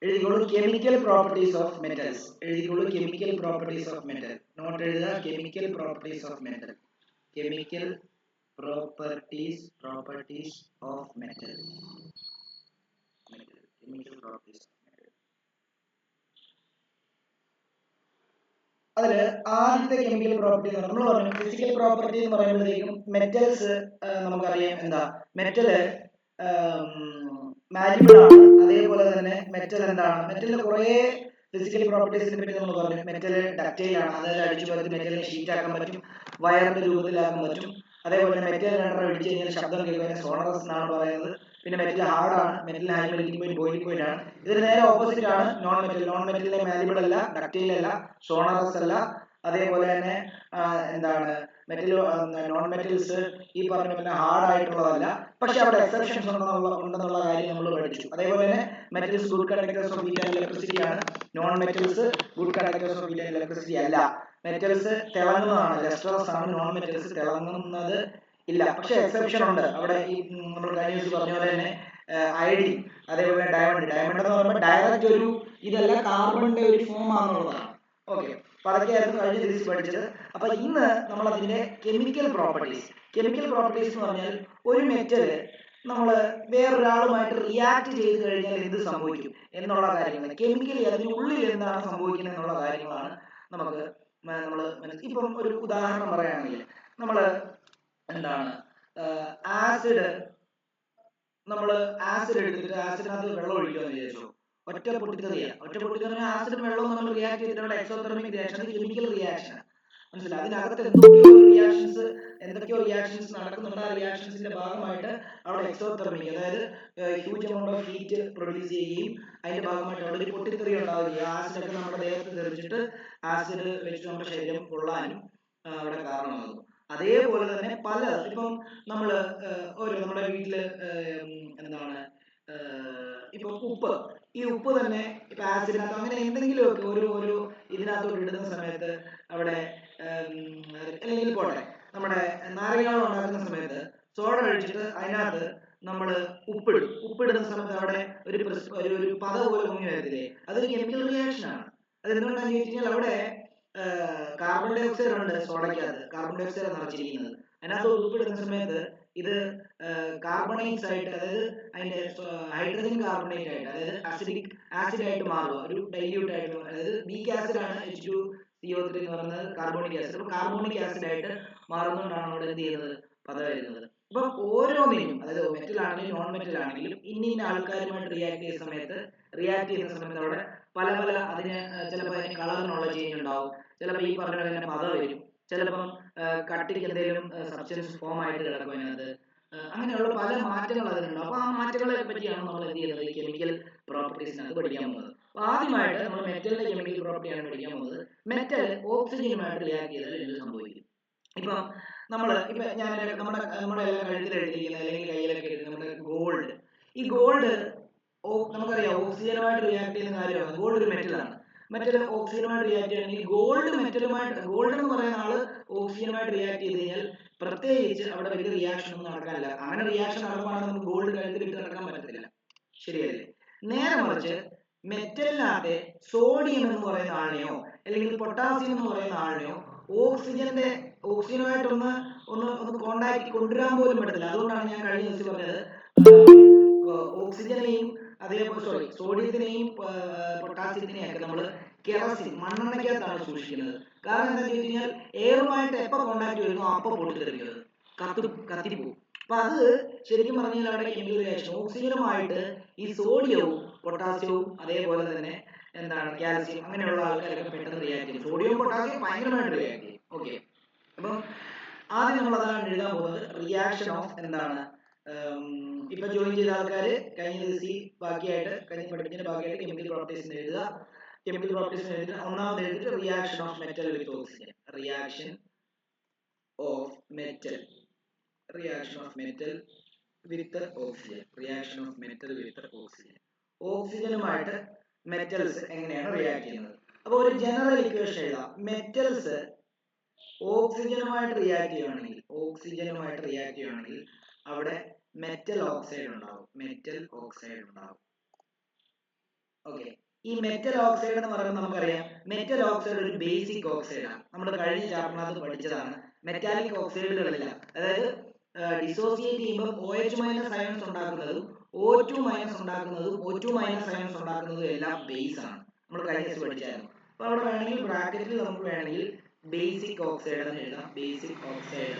എഴുതിക്കോളൂ chemical properties of metals. എഴുതിക്കോളൂ chemical properties of metal. Note എഴുതുക chemical properties of metal. Chemical properties of metal. Chemical properties. അതിൽ ആദ്യത്തെ chemical property നമ്മൾ പറഞ്ഞു physical property എന്ന് പറയുമ്പോഴത്തേക്കും മെറ്റൽസ് നമുക്കറിയാം എന്താ മെറ്റല് മാലിബിൾ ആണ്. അതേപോലെ തന്നെ മെറ്റൽ എന്താണ് മെറ്റലിന് കുറേ ഫിസിക്കൽ പ്രോപ്പർട്ടീസിനെ പറ്റി നമ്മൾ പറഞ്ഞു. മെറ്റൽ ഡക്റ്റൈൽ ആണ്, അതായത് അടിച്ചു പകർത്തി മെറ്റലിനെ ഷീറ്റ് ആക്കാൻ പറ്റും, വയറിന്റെ രൂപത്തിലാക്കാൻ പറ്റും. അതേപോലെ മെറ്റൽ രണ്ടെണ്ണം ഇടിച്ചു കഴിഞ്ഞാൽ ശബ്ദം കേൾക്കുന്നത് സോണറസ് എന്നാണ് പറയുന്നത്. പിന്നെ മെറ്റൽ ഹാർഡാണ്, metal high melting point boiling point ആണ്. ഇതിന് നേരെ ഓപ്പോസിറ്റ് ആണ് നോൺ മെറ്റൽ. നോൺ മെറ്റലിനെ മാലിബിൾ അല്ല, ഡക്റ്റൈൽ അല്ല, സോണറസ് അല്ല. അതേപോലെ തന്നെ എന്താണ് മെറ്റൽ നോൺ മെറ്റൽസ് ഈ പറഞ്ഞ പോലെ ഹാർഡ് ആയിട്ടുള്ളതല്ല. പക്ഷെ അവിടെ എക്സെപ്ഷൻസ് ഉണ്ടെന്നുള്ള കാര്യം നമ്മൾ പഠിച്ചു. അതേപോലെ തന്നെ metals good conductors of heat and electricity ആണ്. Non metals good conductors of heat and electricity അല്ല. മെറ്റൽസ് തിളങ്ങുന്നതാണ്, ലസ്റ്ററസ് ആണ്. നോൺ മെറ്റൽസ് തിളങ്ങുന്നത് ഇല്ല. പക്ഷെ എക്സെപ്ഷൻ ഉണ്ട് അവിടെ. ഈ നമ്മൾ കഴിഞ്ഞ ദിവസം പറഞ്ഞ പോലെ തന്നെ ഐഡിൻ, അതേപോലെ ഡയമണ്ട്. ഡയമണ്ട് എന്ന് പറയുമ്പോൾ ഡയറക്റ്റ് ഒരു ഇതല്ല, കാർബണിന്റെ ഒരു ഫോം ആണെന്നുള്ളതാണ്. ഓക്കെ, അപ്പൊ അതൊക്കെയായിരുന്നു കഴിഞ്ഞ ദിവസം പഠിച്ചത്. അപ്പൊ ഇന്ന് നമ്മൾ അതിന്റെ കെമിക്കൽ പ്രോപ്പർട്ടീസ്. കെമിക്കൽ പ്രോപ്പർട്ടീസ് എന്ന് പറഞ്ഞാൽ ഒരു മെറ്റല് നമ്മൾ വേറൊരാളുമായിട്ട് റിയാക്ട് ചെയ്ത് കഴിഞ്ഞാൽ എന്ത് സംഭവിക്കും എന്നുള്ള കാര്യങ്ങൾ, കെമിക്കലി അതിനുള്ളിൽ എന്താണ് സംഭവിക്കുന്നത് എന്നുള്ള കാര്യങ്ങളാണ് നമുക്ക് ഇപ്പം ഒരു ഉദാഹരണം പറയുകയാണെങ്കിൽ നമ്മൾ എന്താണ് ആസിഡ് എടുത്തിട്ട് ആസിഡിനകത്ത് വെള്ളം ഒഴിക്കുമെന്ന് വിചാരിച്ചു. ഒറ്റ പൊട്ടിത്തെറിയ ആസിഡും വെള്ളവും നമ്മൾ റിയാക്ട് ചെയ്തിട്ട് എക്സോതെർമിക് റിയാക്ഷൻ, കെമിക്കൽ റിയാക്ഷൻ. മനസ്സിലായി? അതിനകത്ത് എന്തൊക്കെയോ റിയാക്ഷൻസ് നടക്കുന്നുണ്ട്. ആ റിയാക്ഷൻസിന്റെ ഭാഗമായിട്ട് അവിടെ എക്സോതെർമിക്, അതായത് huge amount of heat produce ചെയ്യുകയും അതിന്റെ ഭാഗമായിട്ട് അവിടെ ഒരു പൊട്ടിത്തെറി ഉണ്ടാവുകയും ആസിഡൊക്കെ നമ്മുടെ ദേഹത്ത് തെറിച്ചിട്ട് ആസിഡ് വെച്ച് നമ്മുടെ ശരീരം കൊള്ളാനും അവിടെ കാരണമാകും. അതേപോലെ തന്നെ പല ഇപ്പം നമ്മള് നമ്മുടെ വീട്ടില് എന്താണ് ഇപ്പൊ ഉപ്പ് തന്നെ ഇപ്പൊ ആസിഡിനകത്ത് അങ്ങനെ എന്തെങ്കിലുമൊക്കെ ഒരു ഇതിനകത്തോട്ട് ഇടുന്ന സമയത്ത് അവിടെ അല്ലെങ്കിൽ പോട്ടെ നമ്മുടെ നാരങ്ങാവെള്ളം ഉണ്ടാക്കുന്ന സമയത്ത് സോഡ ഒഴിച്ചിട്ട് അതിനകത്ത് നമ്മള് ഉപ്പിടുന്ന സമയത്ത് അവിടെ ഒരു പത പോലെ പൊങ്ങി വരത്തില്ലേ? അതൊരു കെമിക്കൽ റിയാക്ഷൻ ആണ്. അതെന്തുകൊണ്ടാണെന്ന് ചോദിച്ചു കഴിഞ്ഞാൽ അവിടെ കാർബൺ ഡൈ ഓക്സൈഡ് ഉണ്ട് സോഡയ്ക്കകത്ത്. കാർബൺ ഡൈ ഓക്സൈഡ് നിറച്ചിരിക്കുന്നത്. അതിനകത്ത് ഉപ്പിടുന്ന സമയത്ത് ഇത് കാർബണേറ്റ്സ് ആയിട്ട്, അതായത് അതിന്റെ ഹൈഡ്രജൻ കാർബണേറ്റ് ആയിട്ട്, അതായത് ആസിഡ് ആയിട്ട് മാറുക, ഒരു ഡൈല്യൂട്ട് ആയിട്ട്. അതായത് വീക്ക് ആസിഡ് ആണ് H2CO3 എന്ന് പറയുന്നത്, കാർബോണിക് ആസിഡ്. അപ്പൊ കാർബോണിക് ആസിഡ് ആയിട്ട് മാറുന്നതുകൊണ്ടാണ് അവിടെ എന്ത് ചെയ്യുന്നത്, പത വരുന്നത്. അപ്പൊ ഓരോന്നിനും, അതായത് മെറ്റൽ ആണെങ്കിലും നോൺ മെറ്റൽ ആണെങ്കിലും ഇന്ന ആൾക്കാരുമായിട്ട് റിയാക്ട് ചെയ്യുന്ന സമയത്ത് അവിടെ പല അതിന് ചിലപ്പോൾ അതിന് കളറിനുള്ള ചേഞ്ച് ഉണ്ടാവും, ചിലപ്പോൾ ഈ പറഞ്ഞ പോലെ തന്നെ പത വരും, ചിലപ്പം കട്ടിക്ക് എന്തെങ്കിലും സബ്സ്റ്റൻസ് ഫോം ആയിട്ട് കിടക്കും അതിനകത്ത്. അങ്ങനെയുള്ള പല മാറ്റങ്ങൾ അതിനുണ്ട്. അപ്പൊ ആ മാറ്റങ്ങളെ പറ്റിയാണ് നമ്മൾ എന്ത് ചെയ്യുന്നത്, കെമിക്കൽ പ്രോപ്പർട്ടീസിനകത്ത് പഠിക്കാൻ പോകുന്നത്. അപ്പൊ ആദ്യമായിട്ട് നമ്മൾ മെറ്റലിന്റെ കെമിക്കൽ പ്രോപ്പർട്ടിയാണ് പഠിക്കാൻ പോകുന്നത്. മെറ്റൽ ഓക്സിജനുമായിട്ട് റിയാക്ട് ചെയ്താൽ എന്ത് സംഭവിക്കും? ഇപ്പൊ ഞാൻ നമ്മുടെ എല്ലാം കഴുത്തിൽ എഴുതിയിരിക്കുന്ന അല്ലെങ്കിൽ കയ്യിലൊക്കെ എഴുതുന്ന നമ്മുടെ ഗോൾഡ്. ഈ ഗോൾഡ് നമുക്കറിയാം ഓക്സിജനുമായിട്ട് റിയാക്ട് ചെയ്യുന്ന കാര്യമാണ്. ഗോൾഡ് ഒരു മെറ്റലാണ്. മെറ്റൽ ഓക്സിജനുമായിട്ട് റിയാക്ട് ചെയ്യണമെങ്കിൽ ഗോൾഡ് എന്ന് പറയുന്ന ആള് ഓക്സിജനുമായിട്ട് റിയാക്ട് ചെയ്ത് കഴിഞ്ഞാൽ പ്രത്യേകിച്ച് അവിടെ വലിയ റിയാക്ഷൻ ഒന്നും നടക്കാനില്ല. അങ്ങനെ റിയാക്ഷൻ നടക്കുവാണെങ്കിൽ നമുക്ക് ഗോൾഡ് കഴുത്തിലിട്ട് നടക്കാൻ പറ്റത്തില്ല, ശരിയല്ലേ? നേരെ മറിച്ച് മെറ്റലിനകത്തെ സോഡിയം എന്ന് പറയുന്ന ആളിനെയോ അല്ലെങ്കിൽ പൊട്ടാസ്യം എന്ന് പറയുന്ന ആളിനെയോ ഓക്സിജനുമായിട്ട് ഒന്ന് കോണ്ടാക്ട് കൊണ്ടുവരാൻ പോലും പറ്റത്തില്ല. അതുകൊണ്ടാണ് ഞാൻ കഴിഞ്ഞ ദിവസം പറഞ്ഞത് ഓക്സിജനെയും അതേപോലെ സോഡിയത്തിനെയും പൊട്ടാസ്യത്തിനെയും ഒക്കെ നമ്മൾ കെറസിൻ, മണ്ണെണ്ണയ്ക്കകത്താണ് സൂക്ഷിക്കുന്നത്. കാരണം എന്താണെന്ന് ചോദിച്ചു കഴിഞ്ഞാൽ എയറുമായിട്ട് എപ്പോൾ കോണ്ടാക്ട് വരുന്നു അപ്പോൾ പൊട്ടിത്തെറിക്കുന്നത്, കത്തിപ്പോകും. അപ്പൊ അത് ശരിക്കും പറഞ്ഞാൽ അവിടെ കെമിക്കൽ റിയാക്ഷൻ ഓക്സിജനുമായിട്ട് ഈ സോഡിയവും പൊട്ടാസ്യവും അതേപോലെ തന്നെ എന്താണ് കാൽസ്യം അങ്ങനെയുള്ള ആൾക്കാരൊക്കെ പെട്ടെന്ന് റിയാക്ട് ചെയ്യും. സോഡിയവും പൊട്ടാസ്യവും ഭയങ്കരമായിട്ട് റിയാക്ട് ചെയ്യും. ഓക്കെ, അപ്പം ആദ്യം നമ്മൾ അതാണ് എഴുതാൻ പോകുന്നത്, റിയാക്ഷൻ ഓഫ് എന്താണ്. ഇപ്പൊ ജോയിൻ ചെയ്ത ആൾക്കാര് കഴിഞ്ഞ ദിവസം ബാക്കിയായിട്ട് പഠിപ്പിച്ചതിന്റെ ഭാഗമായിട്ട് കെമിക്കൽ പ്രോപ്പർട്ടീസ് എഴുതുക. കെമിക്കൽ പ്രോപ്പർട്ടീസ് എഴുതുക. ഒന്നാമത് എഴുതിയിട്ട് reaction of metal with oxygen. Reaction of metal with oxygen. ഓക്സിജനുമായിട്ട് മെറ്റൽസ് എങ്ങനെയാണ് റിയാക്ട് ചെയ്യുന്നത്? അപ്പൊ ഒരു ജനറൽ ഇക്വേഷൻ എഴുതാം. മെറ്റൽസ് ഓക്സിജനുമായിട്ട് റിയാക്ട് ചെയ്യുകയാണെങ്കിൽ അവിടെ മെറ്റൽ ഓക്സൈഡ് ഉണ്ടാവും. ഓക്കെ. ഈ മെറ്റൽ ഓക്സൈഡ് എന്ന് പറയുമ്പോൾ നമുക്കറിയാം മെറ്റൽ ഓക്സൈഡ് ഒരു ബേസിക് ഓക്സൈഡ് ആണ്. നമ്മൾ കഴിഞ്ഞ ചാപ്റ്ററിനകത്ത് പഠിച്ചതാണ്. മെറ്റാലിക് ഓക്സൈഡുകളെല്ലാം അതായത് ഡിസോസിയേറ്റ് ചെയ്യുമ്പോൾ OH മൈനസ് അയോൺസ് ഉണ്ടാക്കുന്നതും O2 മൈനസ് ഉണ്ടാക്കുന്നതും O2 മൈനസ് അയോൺസ് ഉണ്ടാക്കുന്നതും എല്ലാം ബേസ് ആണ്. നമ്മൾ കഴിഞ്ഞ ദിവസം പഠിച്ചായിരുന്നു. അപ്പൊ അവിടെ വേണമെങ്കിൽ ബ്രാക്കറ്റിൽ നമുക്ക് വേണമെങ്കിൽ ബേസിക് ഓക്സൈഡ് എന്ന് എഴുതാം. ബേസിക് ഓക്സൈഡ്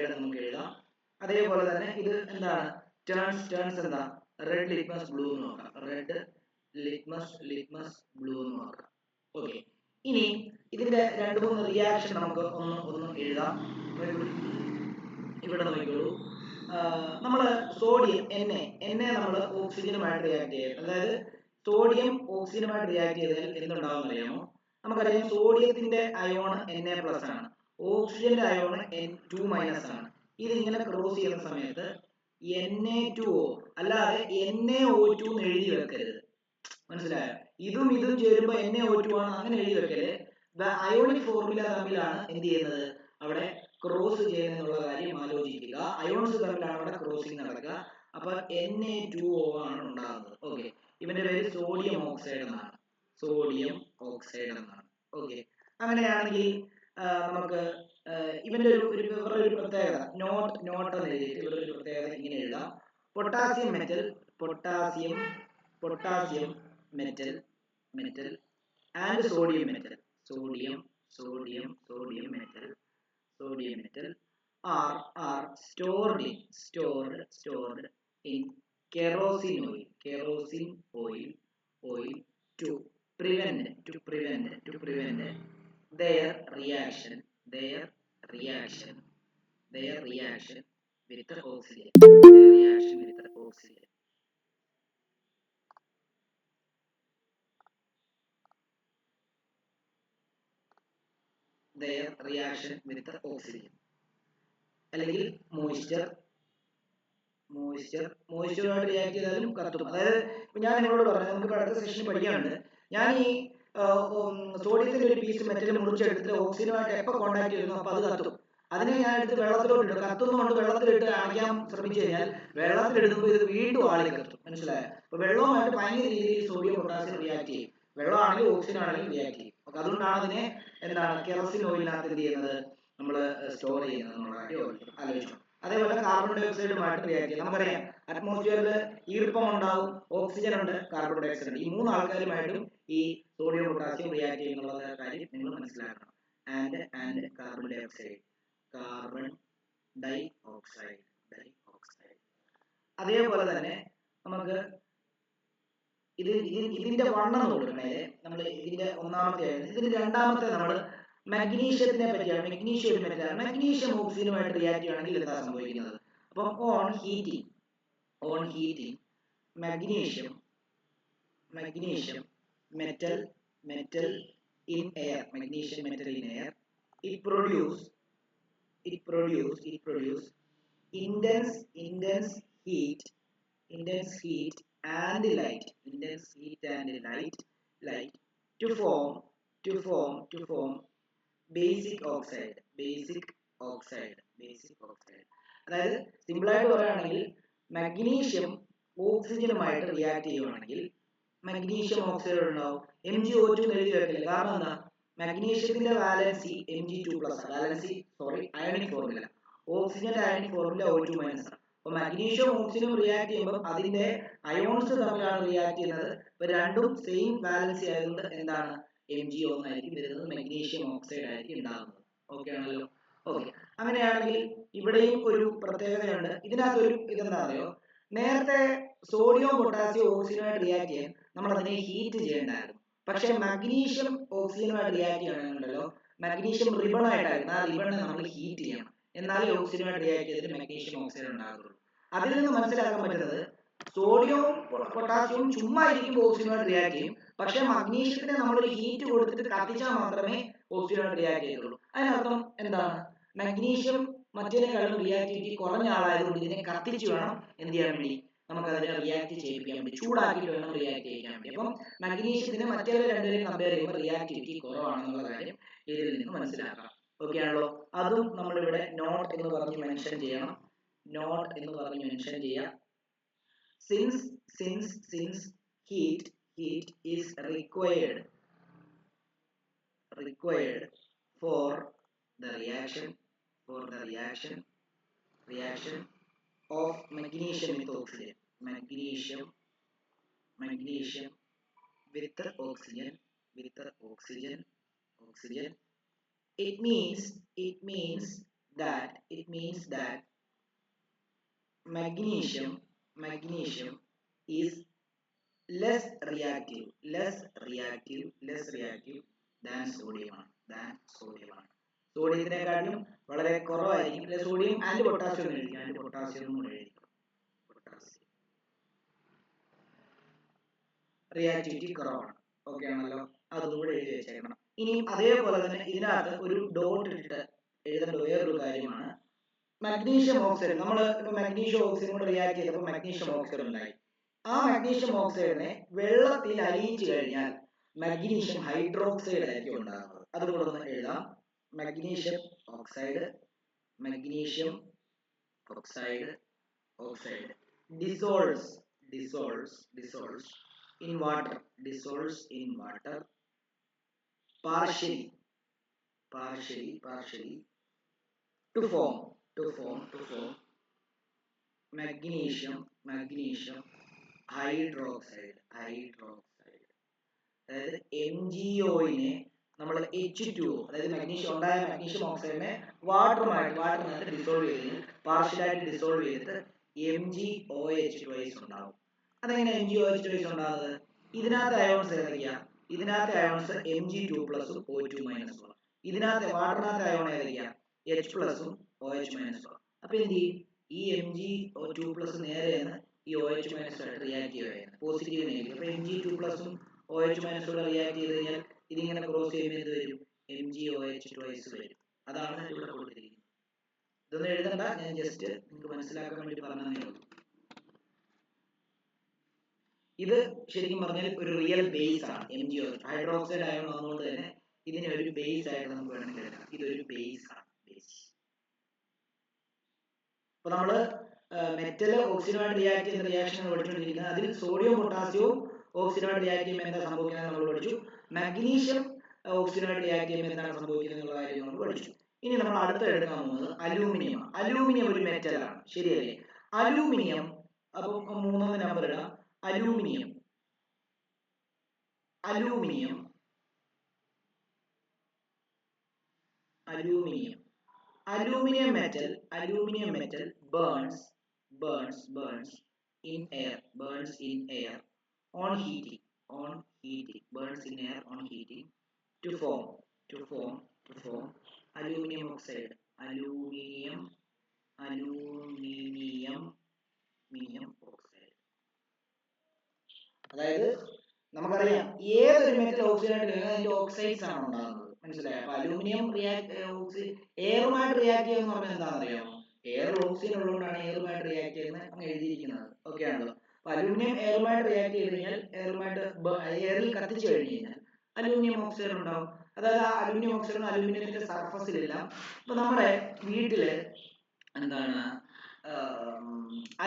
എന്ന് നമുക്ക് എഴുതാം. അതേപോലെ തന്നെ ഇത് എന്താണ് ടേൺസ് എന്താ റെഡ് ലിറ്റ്മസ് ബ്ലൂ എന്ന് നോക്കാം. റെഡ് ലിറ്റ്മസ് ബ്ലൂ എന്ന് നോക്കാം. ഓക്കെ. ഇനി ഇതിന്റെ 2-3 റിയാക്ഷൻ നമുക്ക് ഒന്ന് എഴുതാം. ഇവിടെ നോക്കിക്കോളൂ. നമ്മള് സോഡിയം എന്നെ നമ്മൾ ഓക്സിജനുമായിട്ട് റിയാക്ട് ചെയ്യും. അതായത് സോഡിയം ഓക്സിജനുമായിട്ട് റിയാക്ട് ചെയ്താൽ എന്തുണ്ടാവും അറിയാമോ? നമുക്കറിയാം സോഡിയത്തിന്റെ അയോൺ Na+ ആണ്, ഓക്സിജന്റെ അയോൺ N2- ആണ്. ഇത് ഇങ്ങനെ ക്രോസ് ചെയ്യുന്ന സമയത്ത് Na2O അല്ലാതെ NaO2 എന്ന് എഴുതി വെക്കരുത്. മനസ്സിലായോ? ഇതും ചേരുമ്പോ NaO2 ആണ്, അങ്ങനെ എഴുതി വെക്കല്. അയോണിക് ഫോർമുല തമ്മിലാണ് എന്ത് ചെയ്യുന്നത്, അവിടെ ക്രോസ് ചെയ്യുന്നുള്ള കാര്യം ആലോചിക്കുക. അയോൺസ് തമ്മിലാണ് അവിടെ ക്രോസിംഗ് നടക്കുക. അപ്പൊ Na2O ആണ് ഉണ്ടാകുന്നത്. ഓക്കെ. ഇവന്റെ പേര് സോഡിയം ഓക്സൈഡ് എന്നാണ്. ഓക്കെ. അങ്ങനെയാണെങ്കിൽ നമുക്ക് ഇവന്റെ ഒരു പ്രത്യേകത നോട്ട് എന്ന് എഴുതിയിട്ട് ഇവിടെ ഒരു പ്രത്യേകത ഇങ്ങനെ എഴുതാം. Potassium metal and sodium metal are stored in kerosene oil to prevent their reaction with oxygen. Their reaction with the oxygen. അല്ലെങ്കിൽ മോയ്സ്ചറുമായിട്ട് റിയാക്ട് ചെയ്താലും കത്തും. അതായത് ഞാൻ നിങ്ങളോട് പറഞ്ഞു, നമുക്ക് അടുത്ത സെഷനിൽ പഠിക്കാനുണ്ട്. ഞാൻ ഈ സോഡിയത്തിന്റെ ഒരു പീസ് മെറ്റൽ മുറിച്ചെടുത്തിട്ട് ഓക്സിജനുമായിട്ട് എപ്പോൾ കോൺടാക്ട് ചെയ്യുന്നു അപ്പോൾ അത് കത്തും. അതിനെ ഞാൻ എടുത്ത് വെള്ളത്തിലോട്ട് ഇടും. കത്തുന്നതുകൊണ്ട് വെള്ളത്തിലിട്ട് അണയ്ക്കാൻ ശ്രമിച്ചു കഴിഞ്ഞാൽ വെള്ളത്തിലിടുമ്പോൾ ഇത് വീണ്ടും ആളി കത്തും. മനസ്സിലായോ? അപ്പൊ വെള്ളവുമായിട്ട് ഭയങ്കര രീതിയിൽ സോഡിയം പൊട്ടാസ്യം റിയാക്ട് ചെയ്യും. വെള്ളമാണെങ്കിലും ഓക്സിജൻ ആണെങ്കിലും റിയാക്ട് ചെയ്യും. അപ്പൊ അതുകൊണ്ടാണ് അതിനെ കെറോസിൻ ഓയിലിനകത്ത് എന്ത് ചെയ്യുന്നത്, നമ്മൾ സ്റ്റോർ ചെയ്യുന്നത് എന്നുള്ള കാര്യം ആലോചിച്ചു. അതേപോലെ കാർബൺ ഡൈ ഓക്സൈഡുമായിട്ട് റിയാക്ട് ചെയ്യും. നമുക്കറിയാം അറ്റ്മോസ്ഫിയറിൽ ഈർപ്പം ഉണ്ടാവും, ഓക്സിജൻ ഉണ്ട്, കാർബൺ ഡൈ ഓക്സൈഡ് ഉണ്ട്. ഈ 3 ആൾക്കാരുമായിട്ടും ഈ സോഡിയം പൊട്ടാസ്യം റിയാക്ട് ചെയ്യുന്നുള്ള കാര്യം നിങ്ങൾ മനസ്സിലാക്കണം. ആൻഡ് കാർബൺ ഡൈ ഓക്സൈഡ് അതേപോലെ തന്നെ നമുക്ക് ഇതിന്റെ വണ്ണം നോക്കണേ. നമ്മൾ ഇതിന്റെ ഒന്നാമത്തെ, ഇതിന്റെ രണ്ടാമത്തെ നമ്മൾ മഗ്നീഷ്യത്തിനെ പറ്റിയാണ്. മഗ്നീഷ്യം ഒരു മെറ്റലാണ്. മഗ്നീഷ്യം ഓക്സിജനുമായിട്ട് റിയാക്ട് ചെയ്യുകയാണെങ്കിൽ എന്താ സംഭവിക്കുന്നത്? അപ്പം on heating magnesium metal in air, it produce intense heat and light to form basic oxide. അതായത് സിമ്പിൾ ആയിട്ട് പറയുകയാണെങ്കിൽ മഗ്നീഷ്യം ഓക്സിജനുമായിട്ട് റിയാക്ട് ചെയ്യുകയാണെങ്കിൽ മഗ്നീഷ്യം ഓക്സൈഡ് ഉണ്ടാവും. MgO2 എന്ന് എഴുതി വെക്കില്ല. കാരണം എന്താ, മഗ്നീഷ്യത്തിന്റെ വാലൻസി Mg2+, അയോണിക് ഫോർമുല. ഓക്സിജന്റെ അയോണിക് ഫോർമുല O2- ആണ്. അപ്പൊ മഗ്നീഷ്യം ഓക്സിജനും റിയാക്ട് ചെയ്യുമ്പോൾ അതിന്റെ അയോൺസ് തമ്മിലാണ് റിയാക്ട് ചെയ്യുന്നത്. ഇപ്പൊ രണ്ടും സെയിം വാലൻസി ആയതുകൊണ്ട് എന്താണ്, MgO എന്നായിരിക്കും വരുന്നത്, മഗ്നീഷ്യം ഓക്സൈഡ് ആയിരിക്കും ഉണ്ടാകുന്നത്. ഓക്കെ ആണല്ലോ? ഓക്കെ. അങ്ങനെയാണെങ്കിൽ ഇവിടെയും ഒരു പ്രത്യേകതയുണ്ട്. ഇതിനകത്തൊരു ഇതെന്താ അറിയോ, നേരത്തെ സോഡിയം പൊട്ടാസ്യം ഓക്സിജനുമായിട്ട് റിയാക്ട് ചെയ്യാൻ നമ്മൾ അതിനെ ഹീറ്റ് ചെയ്യേണ്ടായിരുന്നു. പക്ഷെ മഗ്നീഷ്യം ഓക്സിജനുമായിട്ട് റിയാക്ട് ചെയ്യണമെന്നുണ്ടല്ലോ, മഗ്നീഷ്യം റിബൺ ആയിട്ടായിരുന്നു. ആ റിബണിനെ നമ്മൾ ഹീറ്റ് ചെയ്യണം, എന്നാലേ ഓക്സിജനുമായിട്ട് റിയാക്ട് ചെയ്തിട്ട് മഗ്നീഷ്യം ഓക്സൈഡ് ഉണ്ടാകുള്ളൂ. അതിൽ നിന്ന് മനസ്സിലാക്കാൻ പറ്റുന്നത് സോഡിയവും പൊട്ടാസ്യവും ചുമ്മാ ഇരിക്കുമ്പോൾ ഓക്സിജനുമായിട്ട് റിയാക്ട് ചെയ്യും. പക്ഷെ മഗ്നീഷ്യത്തിനെ നമ്മളൊരു ഹീറ്റ് കൊടുത്തിട്ട് കത്തിച്ചാൽ മാത്രമേ ഓക്സിജനുമായിട്ട് റിയാക്ട് ചെയ്യുള്ളൂ. അതിനർത്ഥം എന്താണ്, മഗ്നീഷ്യം മറ്റേതിനേക്കാളും റിയാക്ടിവിറ്റി കുറഞ്ഞ ആളായതുകൊണ്ട് ഇതിനെ കത്തിച്ച് വേണം എന്ത് ചെയ്യാൻ വേണ്ടി, നമുക്ക് അതിനെ റിയാക്ട് ചെയ്യിപ്പിക്കാൻ വേണ്ടി, ചൂടാക്കിയിട്ട് വേണം റിയാക്ട് ചെയ്യിക്കാൻ വേണ്ടി. അപ്പം മഗ്നീഷ്യത്തിന് മറ്റേ രണ്ടുപേരെയും കമ്പയർ ചെയ്യുമ്പോൾ റിയാക്ടിവിറ്റി കുറവാണെന്നുള്ള കാര്യം ഇതിൽ നിന്ന് മനസ്സിലാക്കാം. ഓക്കെ ആണല്ലോ? അതും നമ്മളിവിടെ നോട്ട് എന്ന് പറഞ്ഞ് മെൻഷൻ ചെയ്യാം. Since heat is required for the reaction of magnesium with oxygen. Magnesium with oxygen. It means that magnesium is less reactive than sodium. സോഡിയത്തിനെക്കാട്ടിലും വളരെ കുറവായിരിക്കും. സോഡിയം ആൻഡ് പൊട്ടാസ്യം റിയാക്ടിവിറ്റി കുറവാണ്. ഓക്കെ ആണല്ലോ, അതുകൂടെ എഴുതി വെച്ചേക്കണം. ഇനിയും അതേപോലെ തന്നെ ഇതിനകത്ത് ഒരു ഡോട്ട് ഇട്ടിട്ട് എഴുതേണ്ട വേറൊരു കാര്യമാണ് മഗ്നീഷ്യം ഓക്സൈഡ്. നമ്മൾ ഇപ്പൊ മഗ്നീഷ്യം ഓക്സൈഡ് കൂടെ റിയാക്ട് ചെയ്തപ്പോൾ മഗ്നീഷ്യം ഓക്സൈഡ് ഉണ്ടായി. ആ മഗ്നീഷ്യം ഓക്സൈഡിനെ വെള്ളത്തിൽ അലിയിച്ചു കഴിഞ്ഞാൽ മഗ്നീഷ്യം ഹൈഡ്രോക്സൈഡ് ആയിരിക്കും ഉണ്ടാകുന്നത്. അതുകൂടെ ഒന്ന് എഴുതാം. Magnesium oxide dissolves in water partially to form magnesium hydroxide. അതായത് MgO നെ നമ്മൾ H2O, അതായത് മഗ്നീഷ്യം ഉണ്ടായ മഗ്നീഷ്യം ഓക്സൈഡിനെ വാട്ടറിനകത്ത് ഡിസോൾവ് ചെയ്ത് പാർഷ്യലായിട്ട് ഡിസോൾവ് ചെയ്തിട്ട് MgOH2 ഉണ്ടാവും. അതെങ്ങനെ MgOH2 ഉണ്ടാകുന്നത്? ഇതിനകത്ത് അയോൺസ് ഏതൊക്കെയാ? ഇതിനകത്ത് അയോൺസ് Mg2+ O2-. ഇതിനകത്ത് വാട്ടറിനകത്ത് അയോൺ ഏതൊക്കെയാ? H+ OH-. അപ്പൊ എന്ത് ചെയ്യും? ഈ Mg2+ നേരെ ഈ OH- ആയിട്ട് റിയാക്ട് ചെയ്യുകയാണ്, പോസിറ്റീവ് നെഗറ്റീവ്. അപ്പൊ Mg2+ OH- റിയാക്ട് ചെയ്ത് കഴിഞ്ഞാൽ ഇതിങ്ങനെ ക്രോസ് ചെയ്യുമ്പോൾ എന്ത് വരും? MgOH2 വരും. അതാണ് ഇവിടെ കൊടുത്തിരിക്കുന്നത്. ഇതൊന്നും എഴുതണ്ട, ഞാൻ ജസ്റ്റ് നിങ്ങൾക്ക് മനസ്സിലാക്കാൻ വേണ്ടി പറഞ്ഞതേ ഉള്ളൂ. ഇത് ശരിക്കും പറഞ്ഞാൽ ഒരു റിയൽ ബേസ് ആണ്. MgOH ഹൈഡ്രോക്സൈഡ് അയോൺ വന്നുകൊണ്ട് തന്നെ ഇതിനെ ഒരു ബേസ് ആയിട്ട് നമുക്ക് വേണമെങ്കിൽ എഴുതാം. ഇതൊരു ബേസ് ആണ്. അപ്പൊ നമ്മള് മെറ്റൽ ഓക്സിജനുമായിട്ട് റിയാക്ട് ചെയ്യുന്ന റിയാക്ഷൻ പഠിച്ചുകൊണ്ടിരിക്കുന്നത്. അതിൽ സോഡിയം പൊട്ടാസ്യവും ഓക്സിജനുമായിട്ട് റിയാക്ട് ചെയ്യുമ്പോൾ എന്താ സംഭവിക്കുന്നത് നമ്മൾ പഠിച്ചു. മഗ്നീഷ്യം ഓക്സിജനുമായിട്ട് റിയാക്ട് ചെയ്യുമ്പോൾ എന്താണ് സംഭവിക്കുന്നത് എന്നുള്ള കാര്യം നമ്മൾ പഠിച്ചു. ഇനി നമ്മൾ അടുത്ത എടുക്കാൻ പോകുന്നത് അലൂമിനിയം. അലൂമിനിയം ഒരു മെറ്റലാണ്, ശരിയല്ലേ? അലൂമിനിയം, അപ്പൊ 3 നമ്പർ ഇടാം. Aluminium metal burns in air on heating to form aluminum oxide. Aluminium oxide. അതായത് നമുക്കറിയാം ഏതൊരു മെറ്റൽ ഓക്സിജനായിട്ട് അതിന്റെ ഓക്സൈഡ്സ് ആണ് ഉണ്ടാകുന്നത്, മനസ്സിലായോ? അപ്പൊ അലൂമിനിയം എയറുമായിട്ട് റിയാക്ട് ചെയ്യുന്ന പറഞ്ഞാൽ എന്താണെന്ന് അറിയാമോ? എയറിൽ ഓക്സിജൻ ഉള്ളതുകൊണ്ടാണ് എയറുമായിട്ട് റിയാക്ട് ചെയ്യുന്നത് അങ്ങ് എഴുതിയിരിക്കുന്നത്. ഓക്കെ ആണല്ലോ. അപ്പൊ അലൂമിനിയം എയറുമായിട്ട് റിയാക്ട് ചെയ്ത് കഴിഞ്ഞാൽ എയറിൽ കത്തിച്ചു കഴിഞ്ഞ് കഴിഞ്ഞാൽ അലൂമിനിയം ഓക്സൈഡ് ഉണ്ടാവും. അതായത് ആ അലൂമിനിയം ഓക്സൈഡ് അലൂമിനിയത്തിന്റെ സർഫസിലില്ല. ഇപ്പൊ നമ്മുടെ വീട്ടില് എന്താണ്